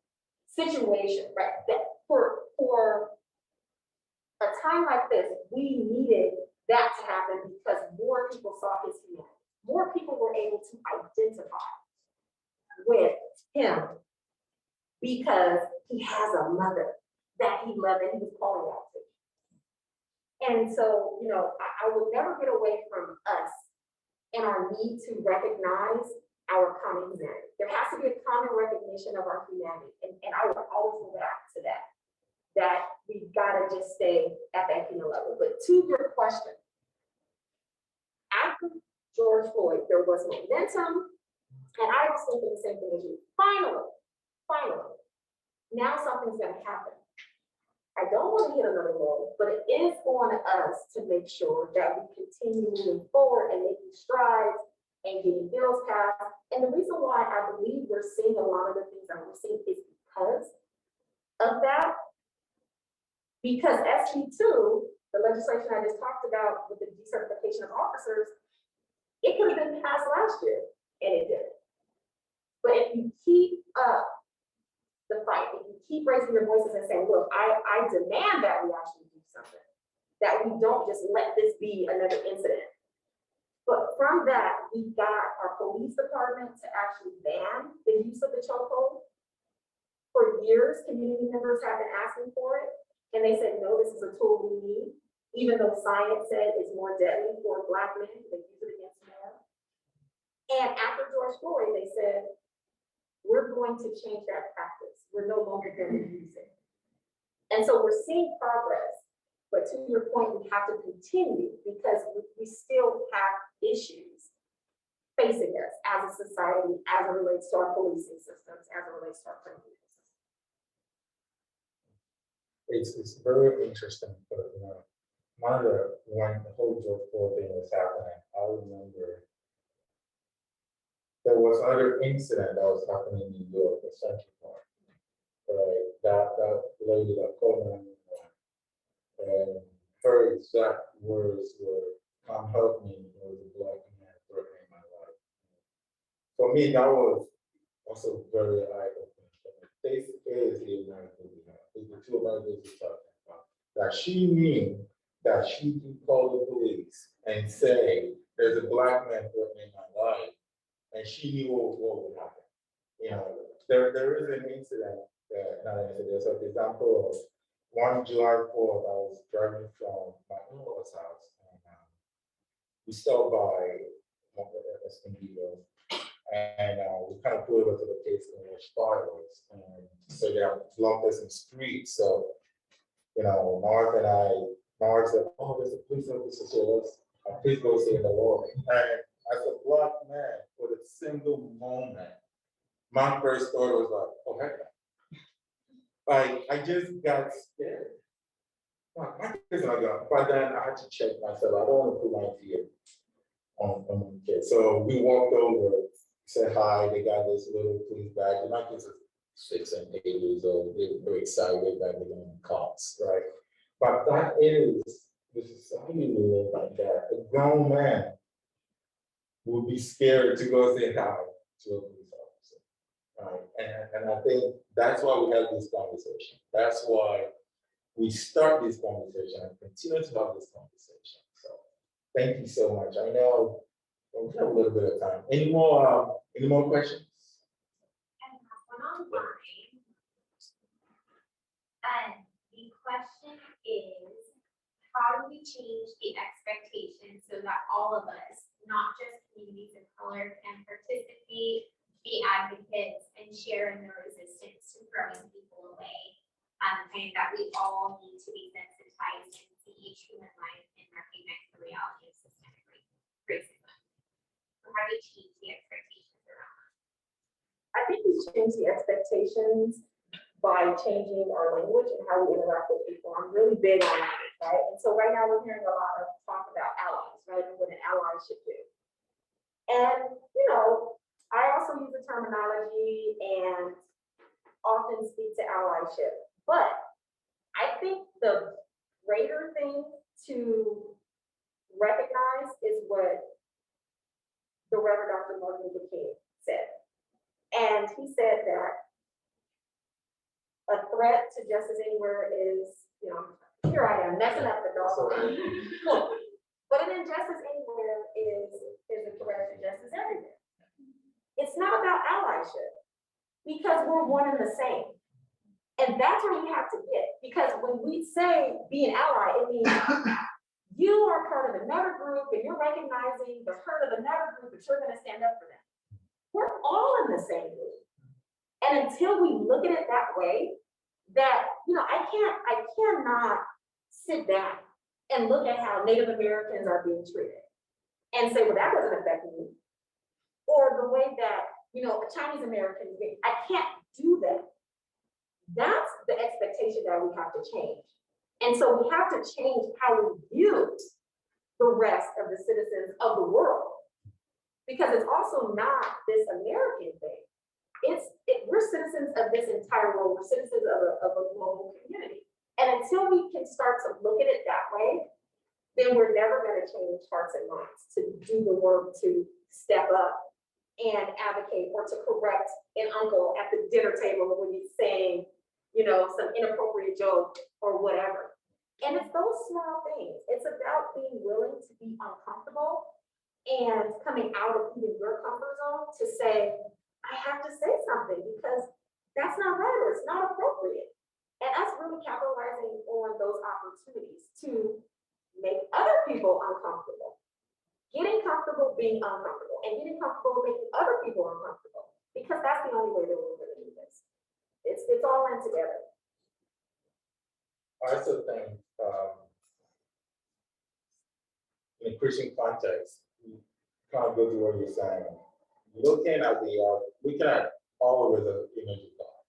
situation, right, that for a time like this, we needed that to happen because more people saw his humanity. More people were able to identify with him because he has a mother that he loved and he was calling out to. And so, I will never get away from us and our need to recognize our common humanity. There has to be a common recognition of our humanity. And I will always go back to that we've got to just stay at that human level. But to your question, after George Floyd, there was momentum, and I was thinking the same thing as you. Finally, now something's going to happen. I don't want to hit another low, but it is on us to make sure that we continue moving forward and making strides and getting bills passed. And the reason why I believe we're seeing a lot of the things that we're seeing is because of that. Because SB2, the legislation I just talked about with the decertification of officers, it could have been passed last year, and it didn't. But if you keep up the fight, if you keep raising your voices and saying, look, I demand that we actually do something, that we don't just let this be another incident. But from that, we got our police department to actually ban the use of the chokehold. For years, community members have been asking for it. And they said, no, this is a tool we need, even though science said it's more deadly for Black men, they use it against men. And after George Floyd, they said, we're going to change that practice. We're no longer going to use it. And so we're seeing progress, but to your point, we have to continue because we still have issues facing us as a society, as it relates to our policing systems, as it relates to our criminal systems. It's very interesting, but when the whole George Floyd thing was happening, I remember there was another incident that was happening in New York, the Central Park, right? That lady that called 911, and her exact words were, "Come help me, there was a Black man threatening my life." For me, that was also very eye-opening. This is the America we have. It's the two Americas we're talking about. That she knew that she could call the police and say, there's a Black man threatening my life, and she knew what would happen. There is an incident, not an incident, there's an example of one July 4th, I was driving from my in-law's house, and we stopped by Escondido. And we kind of pulled over to the case in which fireworks. And so they have blocked us in streets. So, Mark said, oh, there's a police officer, so please go see the Lord. And as a Black man, for a single moment, my first thought was like, oh, heck no. Like, I just got scared. My kids are gone. But then I had to check myself. I don't want to put my fear on the kids. So we walked over, said hi, they got this little police badge. And my kids are 6 and 8 years old. They're excited that they're going to cops, right? But that is the society we live like that. A grown man will be scared to go say hi to a police officer, right? And I think that's why we have this conversation. That's why we start this conversation and continue to have this conversation. So thank you so much. I know Well, we have a little bit of time. Any more questions? I have one online. And the question is, how do we change the expectation so that all of us, not just communities of color, can participate, be advocates, and share in the resistance to throwing people away? I think that we all need to be sensitized and see each human life and recognize the reality of systemic racism. So how do we change the expectations around that? I think we change the expectations by changing our language and how we interact with people. I'm really big on that, right? And so right now we're hearing a lot of talk about allies, right? And what an ally should do. And, you know, I also use the terminology and often speak to allyship. But I think the greater thing to recognize is what the Reverend Dr. Martin Luther King said. And he said that a threat to justice anywhere is, you know, here I am messing up the dog. But an injustice anywhere is a threat to justice everywhere. It's not about allyship because we're one and the same. And that's where we have to get, because when we say be an ally, it means you are part of another group and you're recognizing the hurt of another group, but you're gonna stand up for them. We're all in the same group. And until we look at it that way, that, you know, I cannot sit back and look at how Native Americans are being treated and say, well, that doesn't affect me. Or the way that, you know, a Chinese American, I can't do that. That's the expectation that we have to change. And so we have to change how we view the rest of the citizens of the world. Because it's also not this American thing. We're citizens of this entire world. We're citizens of a global community. And until we can start to look at it that way, then we're never going to change hearts and minds to do the work to step up and advocate or to correct an uncle at the dinner table when he's saying, you know, some inappropriate joke or whatever. And it's those small things. It's about being willing to be uncomfortable and coming out of even your comfort zone to say, I have to say something because that's not right or it's not appropriate. And us really capitalizing on those opportunities to make other people uncomfortable. Getting comfortable being uncomfortable and getting comfortable making other people uncomfortable, because that's the only way that we're going to do this. It's all in together. I also think in a Christian context, you kind of go to what you're saying. Looking at all of the image of God,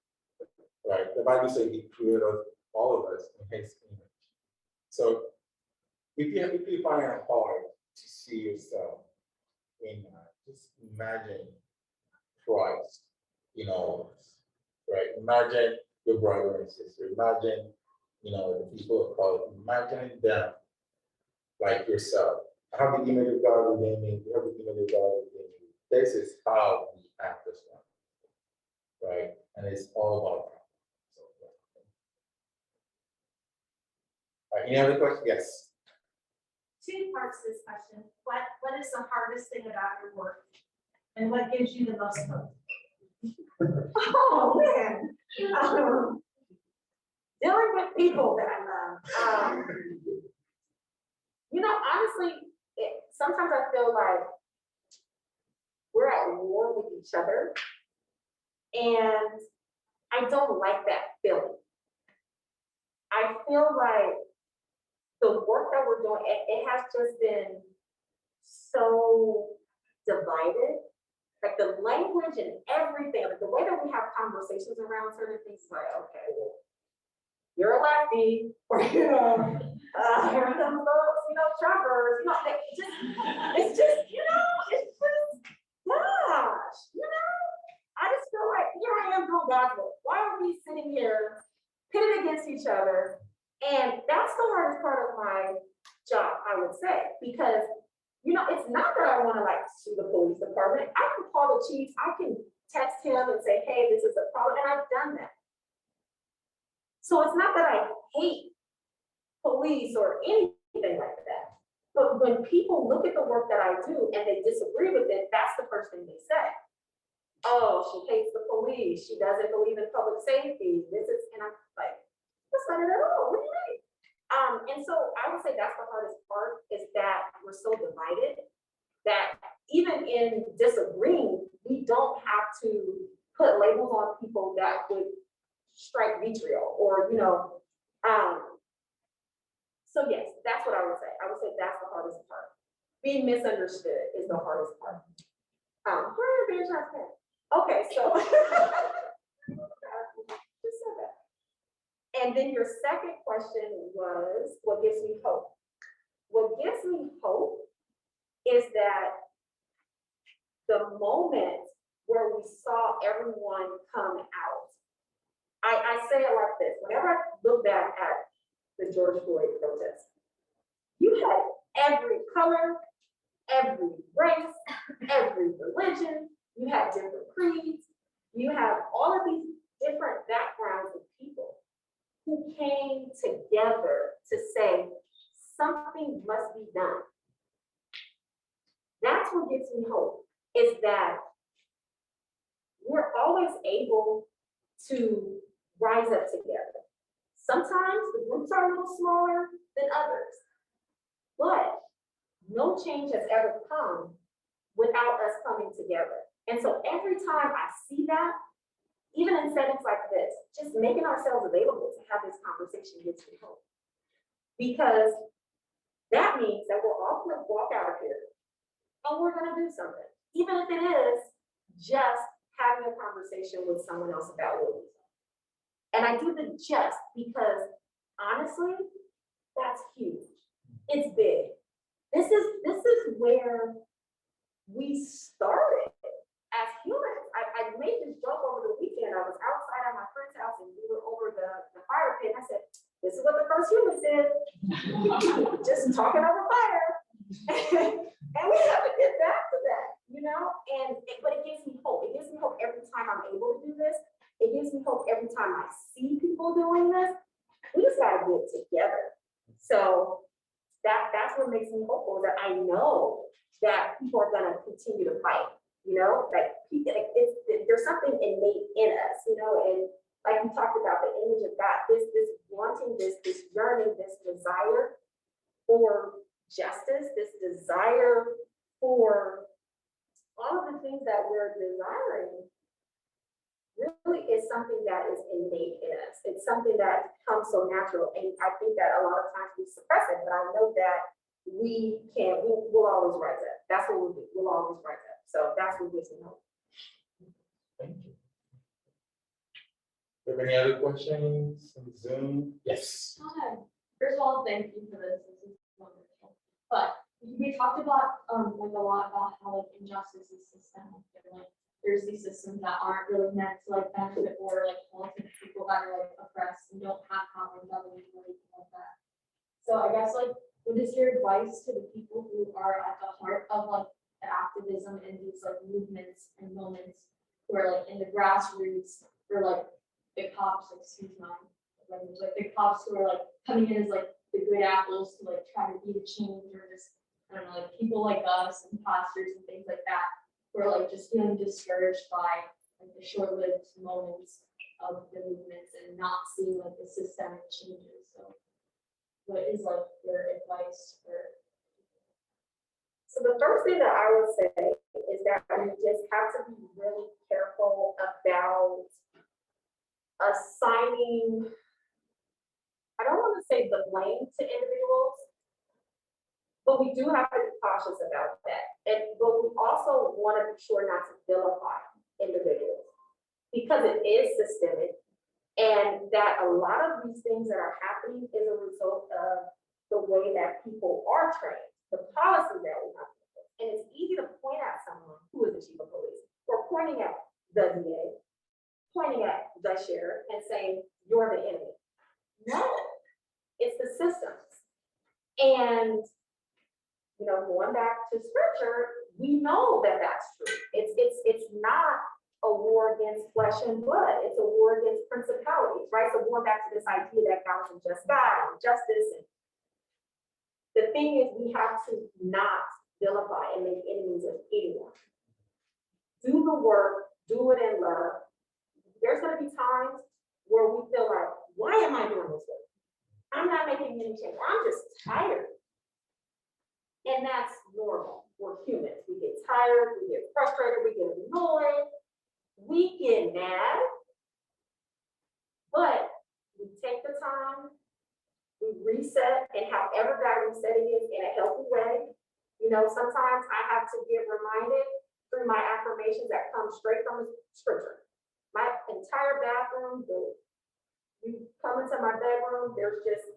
right? The Bible says He created all of us in His image. So if you find it hard to see yourself in that, just imagine Christ in all of us, right? Imagine your brother and sister. Imagine, you know, the people of color. Imagine them like yourself. I have the image of God within me. You have the image of God within you. This is how we act as one, right? And it's all about God. So, all right, any other questions? Yes. Two parts to this question. What is the hardest thing about your work? And what gives you the most hope? Oh, man. Dealing with people that I love. You know, honestly, sometimes I feel like we're at war with each other. And I don't like that feeling. I feel like the work that we're doing, it has just been so divided. Like the language and everything, like the way that we have conversations around certain things, like, okay, well, you're a lefty, or here comes those, Trumpers, it's just, gosh, I just feel like here I am doing God's work. Why are we sitting here pitted against each other? And that's the hardest part of my job, I would say, because it's not that I want to sue the police department. I can call the chief, I can text him and say, hey, this is a problem, and I've done that. So it's not that I hate police or anything like that, But when people look at the work that I do and they disagree with it, that's the first thing they say. Oh, she hates the police. She doesn't believe in public safety. And I'm like, that's not it at all. What do you mean? And so I would say that's the hardest part, is that we're so divided that even in disagreeing, we don't have to put labels on people that would strike vitriol or, so yes, that's what I would say. I would say that's the hardest part. Being misunderstood is the hardest part. Very transparent. Okay, so just said that. And then your second question was, what gives me hope? What gives me hope is that the moment where we saw everyone come out, I say it like this, whenever I look back at the George Floyd protest, you had every color, every race, every religion, you had different creeds, you have all of these different backgrounds of people who came together to say something must be done. That's what gives me hope, is that we're always able to rise up together. Sometimes the groups are a little smaller than others, but no change has ever come without us coming together. And so every time I see that, even in settings like this, just making ourselves available to have this conversation gives me hope. Because that means that we're all gonna walk out of here and we're gonna do something. Even if it is just having a conversation with someone else about what we do. And I do the just because honestly, that's huge. It's big. This is where we started as humans. I made this joke over the weekend. I was outside at my friend's house and we were over the fire pit. And I said, this is what the first humans did. Just talking over fire. And we have to get back to that, but it gives me hope. It gives me hope every time I'm able to do this. It gives me hope every time I see people doing this. We just gotta get together. So that's what makes me hopeful, that I know that people are gonna continue to fight, there's something innate in us, and like we talked about, the image of God, this wanting, this yearning, this desire for justice, this desire for all of the things that we're desiring really is something that is innate in us. It's something that comes so natural. And I think that a lot of times we suppress it, but I know that we'll always rise up. That's what we'll do. We'll always rise up. So that's what gives me hope. Thank you. Do you have any other questions from Zoom? Yes. Hi. First of all, thank you for this. This is wonderful. But we talked about a lot about how injustice is systemic. And, there's these systems that aren't really meant to benefit or ultimate people that are oppressed and don't have power and government or anything like that. So I guess what is your advice to the people who are at the heart of the activism and these movements and moments who are in the grassroots, or the cops, excuse my language, the cops who are coming in as the good apples to try to be the change, or just I don't know, people like us and pastors and things like that, who are just feeling discouraged by the short-lived moments of the movements and not seeing the systemic changes. So what is your advice for? So the first thing that I would say is that we just have to be really careful about assigning, I don't want to say the blame to individuals, but we do have to be cautious about that. But we also want to be sure not to vilify individuals, because it is systemic, and that a lot of these things that are happening is a result of the way that people are trained, the policies that we have. And it's easy to point at someone who is the chief of police, or pointing at the DA, pointing at the sheriff and saying, you're the enemy. No, it's the systems. And going back to scripture, we know that that's true. It's not a war against flesh and blood. It's a war against principalities, right? So going back to this idea that God is a just God and justice, and The thing is, we have to not vilify and make enemies of anyone. Do the work, do it in love. There's gonna be times where we feel like, why am I doing this work? I'm not making any change, I'm just tired. And that's normal, we're humans, we get tired, we get frustrated, we get annoyed, we get mad. But we take the time, we reset, and however that resetting is in a healthy way. You know, sometimes I have to get reminded through my affirmations that come straight from the scripture. My entire bathroom, you come into my bedroom, there's just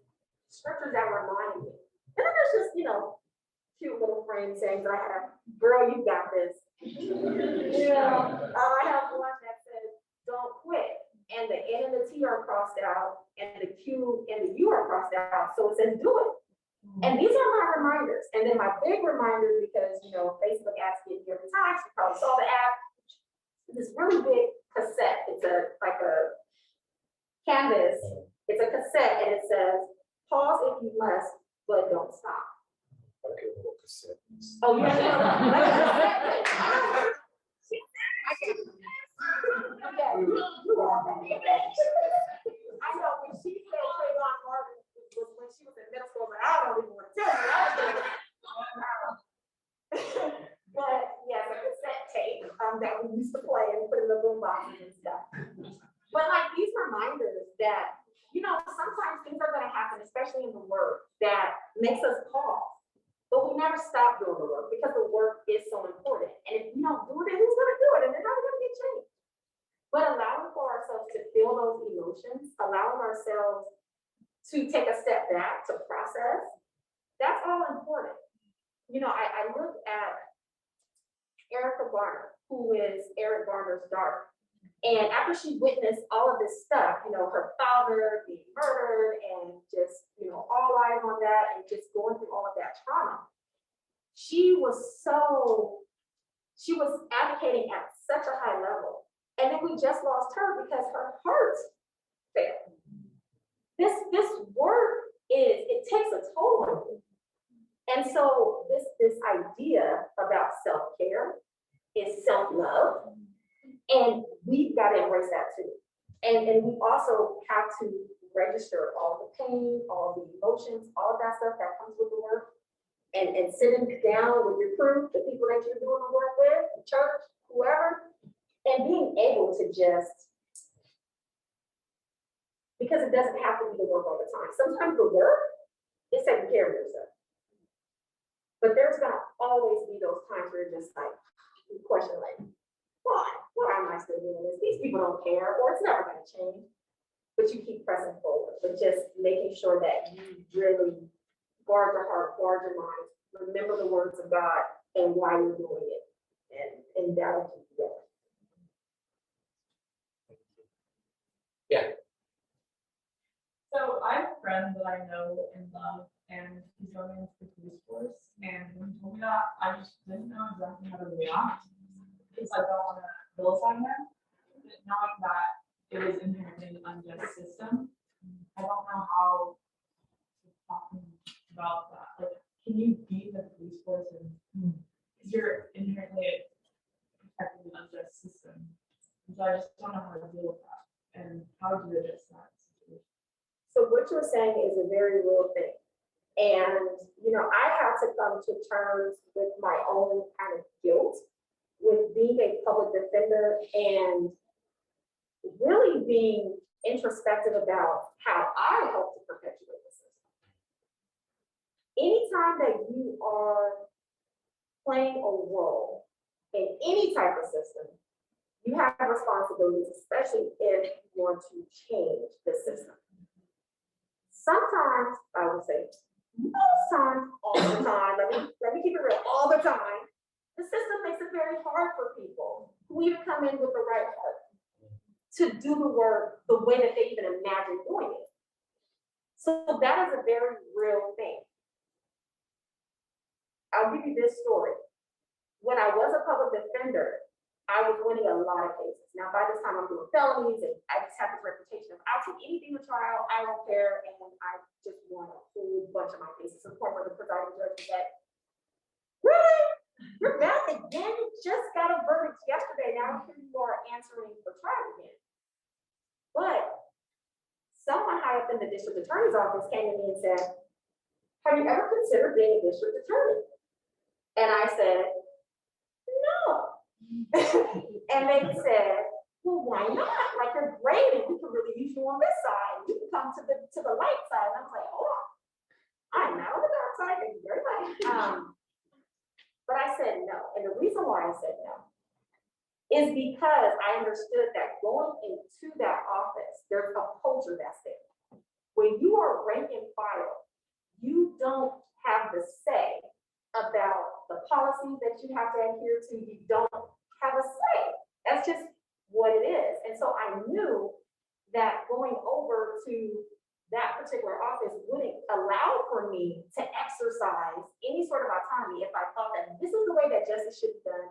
scriptures that remind me. And then there's just, you know, cute little frame sayings I have, girl, you got this. I have one that says, don't quit. And the N and the T are crossed out, and the Q and the U are crossed out, so it says do it. And these are my reminders. And then my big reminder, because, you know, Facebook asks me every time, so you probably saw the app, this really big cassette. It's like a canvas. It's a cassette, and it says, pause if you must, but don't stop. Okay, little cassette. Oh, yeah. I know when she said Trayvon Martin was when she was in middle school, but I don't even want to tell you. But yeah, the cassette tape that we used to play and put in the boom boxes and stuff. But like these reminders that, you know, sometimes things are going to happen, especially in the work, that makes us pause. But we never stop doing the work because the work is so important. And if you don't do it, then who's going to do it? And they're never going to get changed. But allowing for ourselves to feel those emotions, allowing ourselves to take a step back to process, that's all important. You know, I look at Erica Garner, who is Eric Garner's daughter. And after she witnessed all of this stuff, you know, her father being murdered and just, you know, all eyes on that and just going through all of that trauma, she was advocating at such a high level. And then we just lost her because her heart failed. This work it takes a toll on you. And so this idea about self-care is self-love. And we've got to embrace that too. And we also have to register all the pain, all the emotions, all of that stuff that comes with the work. And sitting down with your crew, the people that you're doing the work with, the church, whoever, and being able to just, because it doesn't have to be the work all the time. Sometimes the work is taking care of yourself. But there's gonna always be those times where you're just like, you question like, why am I still doing this? These people don't care, or it's never gonna change. But you keep pressing forward, but just making sure that you really guard your heart, guard your mind, remember the words of God and why you're doing it. And that'll keep you going. So I have a friend that I know and love, and he's going into the police force. And when he told me that, I just didn't know exactly how to react because I don't want to vilify him. But knowing that it is inherently an unjust system, I don't know how to talk about that. Like, can you be in the police force and because you're inherently protecting an unjust system? So I just don't know how to deal with that and how to address that situation. So what you're saying is a very real thing. And, you know, I had to come to terms with my own kind of guilt with being a public defender and really being introspective about how I help to perpetuate the system. Anytime that you are playing a role in any type of system, you have responsibilities, especially if you want to change the system. Sometimes, I would say, most times, all the time, let me keep it real, all the time, the system makes it very hard for people who even come in with the right heart to do the work the way that they even imagine doing it. So that is a very real thing. I'll give you this story. When I was a public defender, I was winning a lot of cases. Now, by this time, I'm doing felonies, and I just have this reputation of I'll take anything to trial, I don't care, and I just won a whole bunch of my cases, to the point where the presiding judge said, really? You're back again? You just got a verdict yesterday. Now here you are answering for trial again. But someone high up in the district attorney's office came to me and said, have you ever considered being a district attorney? And I said, no. And they said, well, why not? Like, you're great, and we can really use you on this side. You can come to the light side. And I was like, oh, I'm not on the dark side. Thank you very much. But I said no. And the reason why I said no is because I understood that going into that office, there's a culture that's there. When you are rank and file, you don't have the say about the policies that you have to adhere to. You don't have a say. That's just what it is. And so I knew that going over to that particular office wouldn't allow for me to exercise any sort of autonomy if I thought that this is the way that justice should be done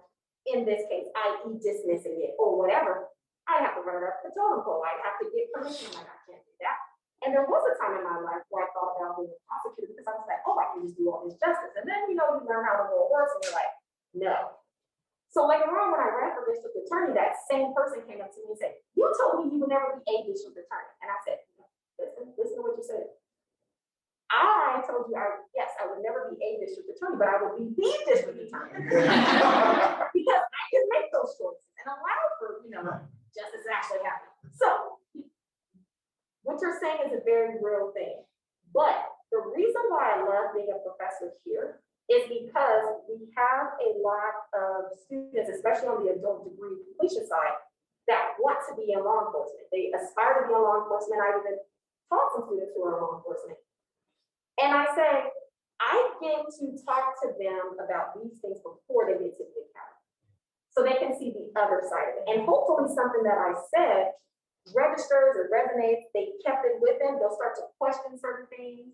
in this case, i.e. dismissing it or whatever. I have to run it up the totem pole. I have to get permission. Like, I can't do that. And there was a time in my life where I thought about being a prosecutor because I was like, oh, I can just do all this justice. And then, you learn how the world works and you're like, no. So later on, when I ran for district attorney, that same person came up to me and said, you told me you would never be a district attorney. And I said, listen to what you said. I told you, yes, I would never be a district attorney, but I would be the district attorney. Because I can make those choices and allow for, justice actually happening. So what you're saying is a very real thing. But the reason why I love being a professor here is because we have a lot of students, especially on the adult degree completion side, that want to be in law enforcement. They aspire to be in law enforcement. I even taught some students who are in law enforcement. And I say, I get to talk to them about these things before they get to the academy, so they can see the other side of it. And hopefully something that I said registers or resonates, they kept it with them, they'll start to question certain things,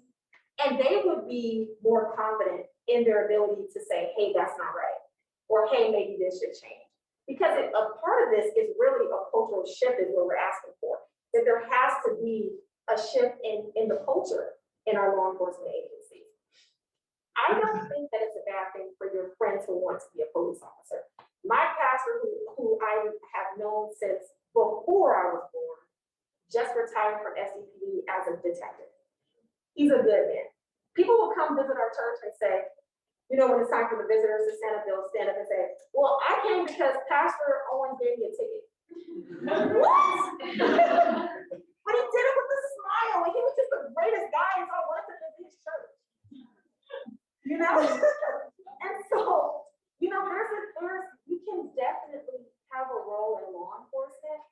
and they would be more confident in their ability to say, hey, that's not right, or hey, maybe this should change. Because a part of this is really a cultural shift is what we're asking for, that there has to be a shift in the culture in our law enforcement agencies. I don't think that it's a bad thing for your friends who want to be a police officer. My pastor, who I have known since before I was born, just retired from SCPD as a detective. He's a good man. People will come visit our church and say, when it's time for the visitors to stand up, they'll stand up and say, well, I came because Pastor Owen gave me a ticket. What? But he did it with a smile, and he was just the greatest guy, and so I wanted to visit his church. And so, you can definitely have a role in law enforcement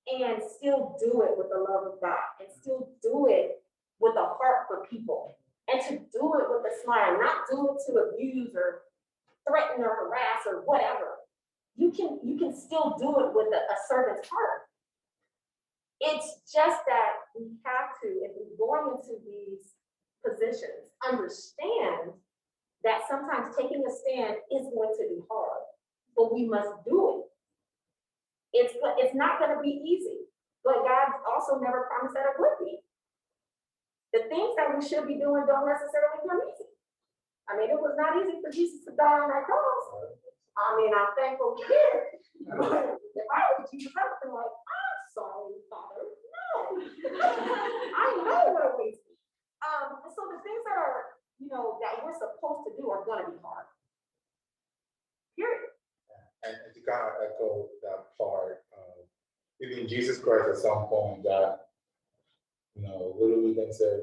and still do it with the love of God, and still do it with a heart for people, and to do it with a smile, not do it to abuse or threaten or harass or whatever. You can still do it with a servant's heart. It's just that we have to, if we're going into these positions, understand that sometimes taking a stand is going to be hard, but we must do it. It's not going to be easy, but God also never promised that it would be. The things that we should be doing don't necessarily come easy. I mean, it was not easy for Jesus to die on that cross. I mean, I'm thankful he did. If I was Jesus, I would be like, I'm sorry, Father. No. I know what it was. So the things that are, that we're supposed to do are going to be hard. Period. And to kind of echo that part, even Jesus Christ at some point got, literally then said,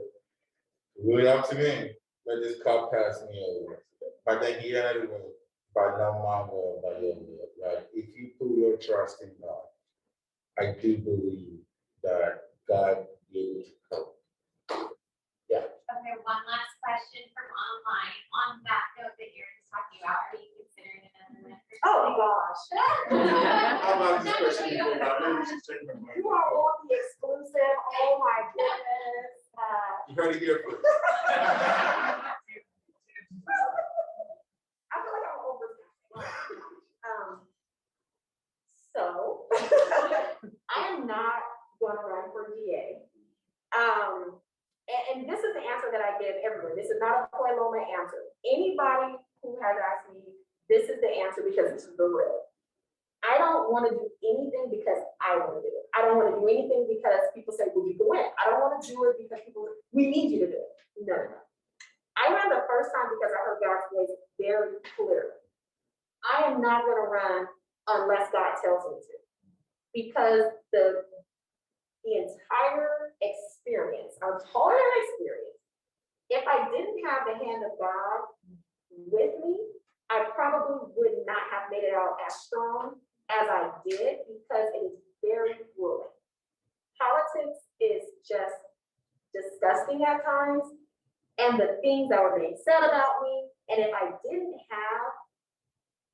really up to me, let this cup pass me over. But then he had it with, by no my will, by your will, right? If you put your trust in God, I do believe that God will be able to cope. Yeah. Okay, one last question from online. On that note that you're just talking about, are you considering another mentor? Oh gosh. How about this question? Maybe we should take my mic. You are on the exclusive. Oh my goodness. You heard it here first. I feel like I'm over. So I am not going to run for DA. And this is the answer that I give everyone. This is not a Point Loma answer. Anybody who has asked me, this is the answer because this is the real. I don't want to do anything because I want to do it. I don't want to do anything because people say, well, you can win. I don't want to do it because people, we need you to do it. No, no, no. I ran the first time because I heard God's voice very clearly. I am not going to run unless God tells me to. Because the entire experience, our total experience, if I didn't have the hand of God with me, I probably would not have made it out as strong as I did because it is very grueling. Politics is just disgusting at times, and the things that were being said about me, and if I didn't have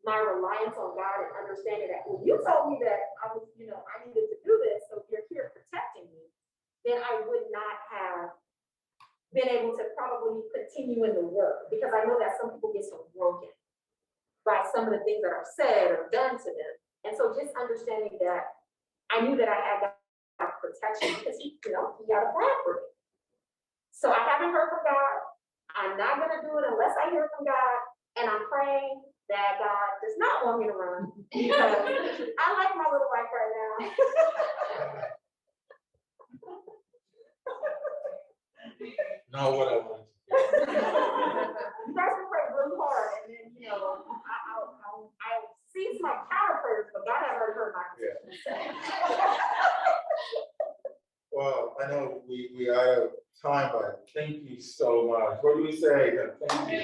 my reliance on God and understanding that, well, you told me that I was, I needed to do this, so you're here protecting me, then I would not have been able to probably continue in the work, because I know that some people get so broken by some of the things that are said or done to them. And so just understanding that I knew that I had that protection because he got a plan for me. So I haven't heard from God. I'm not gonna do it unless I hear from God. And I'm praying that God does not want me to run because I like my little life right now. No, what I want. You guys can pray really hard, and then I'll cease my counter prayers, but God has already heard my petition. Well, I know we are out of time, but thank you so much. What do we say? Thank you.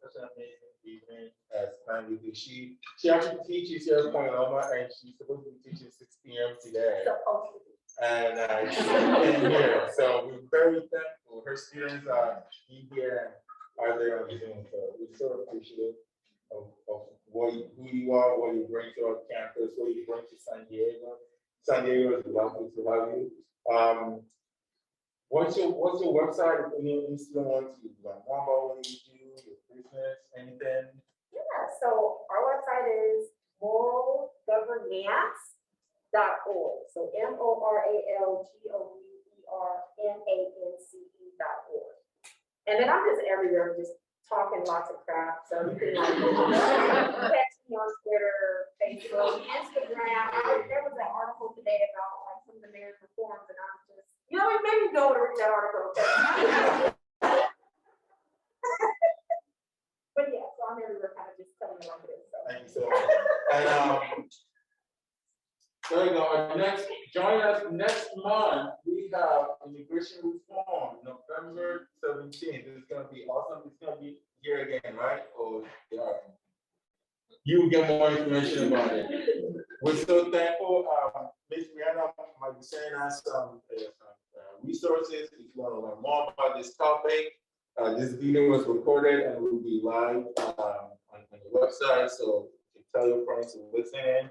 Such an amazing evening as time with you. She actually teaches here at Point Loma, and she's supposed to be teaching 6 p.m. today. And she came here, so we're very thankful. Her students are in here, are there on Zoom, so we're so appreciative of who you are, what you bring to our campus, what you bring to San Diego. San Diego is lovely to have you. What's your website if any student wants to learn more about what you do, your business, anything? Yeah, so our website is moralgovernance.org. So moralgovernance.org. And then I'm just everywhere, just talking lots of crap. So you can catch me on Twitter, Facebook, Instagram. There was an article today about like some of the marriage reforms, and I'm just, maybe go and read that article. But yeah, so I'm everywhere, kind of just telling you like it is. So. Thank you so much. And there you go. Join us next month. We have immigration reform, November 17th. It's going to be awesome. It's going to be here again, right? Or yeah. You will get more information about it. We're so thankful. Ms. Rihanna might be sending us some resources if you want to learn more about this topic. This video was recorded and will be live on the website, so you can tell your friends to listen in.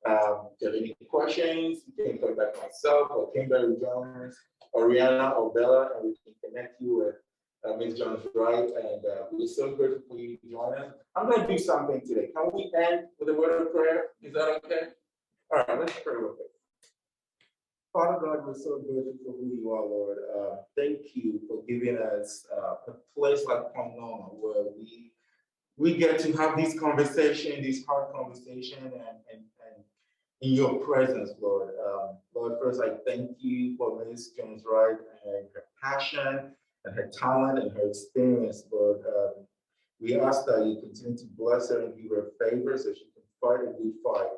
If you have any questions, you can contact myself or Kimberly Jones or Rihanna or Bella, and we can connect you with Ms. Jones-Wright. And we're so grateful for you to join us. I'm going to do something today. Can we end with a word of prayer? Is that okay? All right, let's pray real quick. Father God, we're so grateful for who you are, Lord. Thank you for giving us a place like Point Loma where we get to have this conversation, this hard conversation, and in your presence, Lord. Lord, first I thank you for Ms. Jones-Wright and her passion and her talent and her experience, Lord. We ask that you continue to bless her and give her favor so she can fight a good fight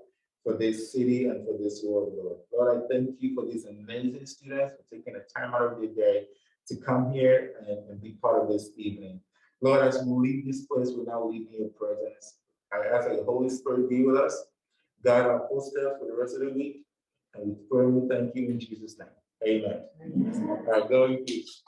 for this city and for this world, Lord. Lord, I thank you for these amazing students for taking the time out of their day to come here and be part of this evening. Lord, as we leave this place, we now leave in your presence. I ask that the Holy Spirit be with us, guide our footsteps for the rest of the week, and we firmly thank you in Jesus' name. Amen. All right, go in peace.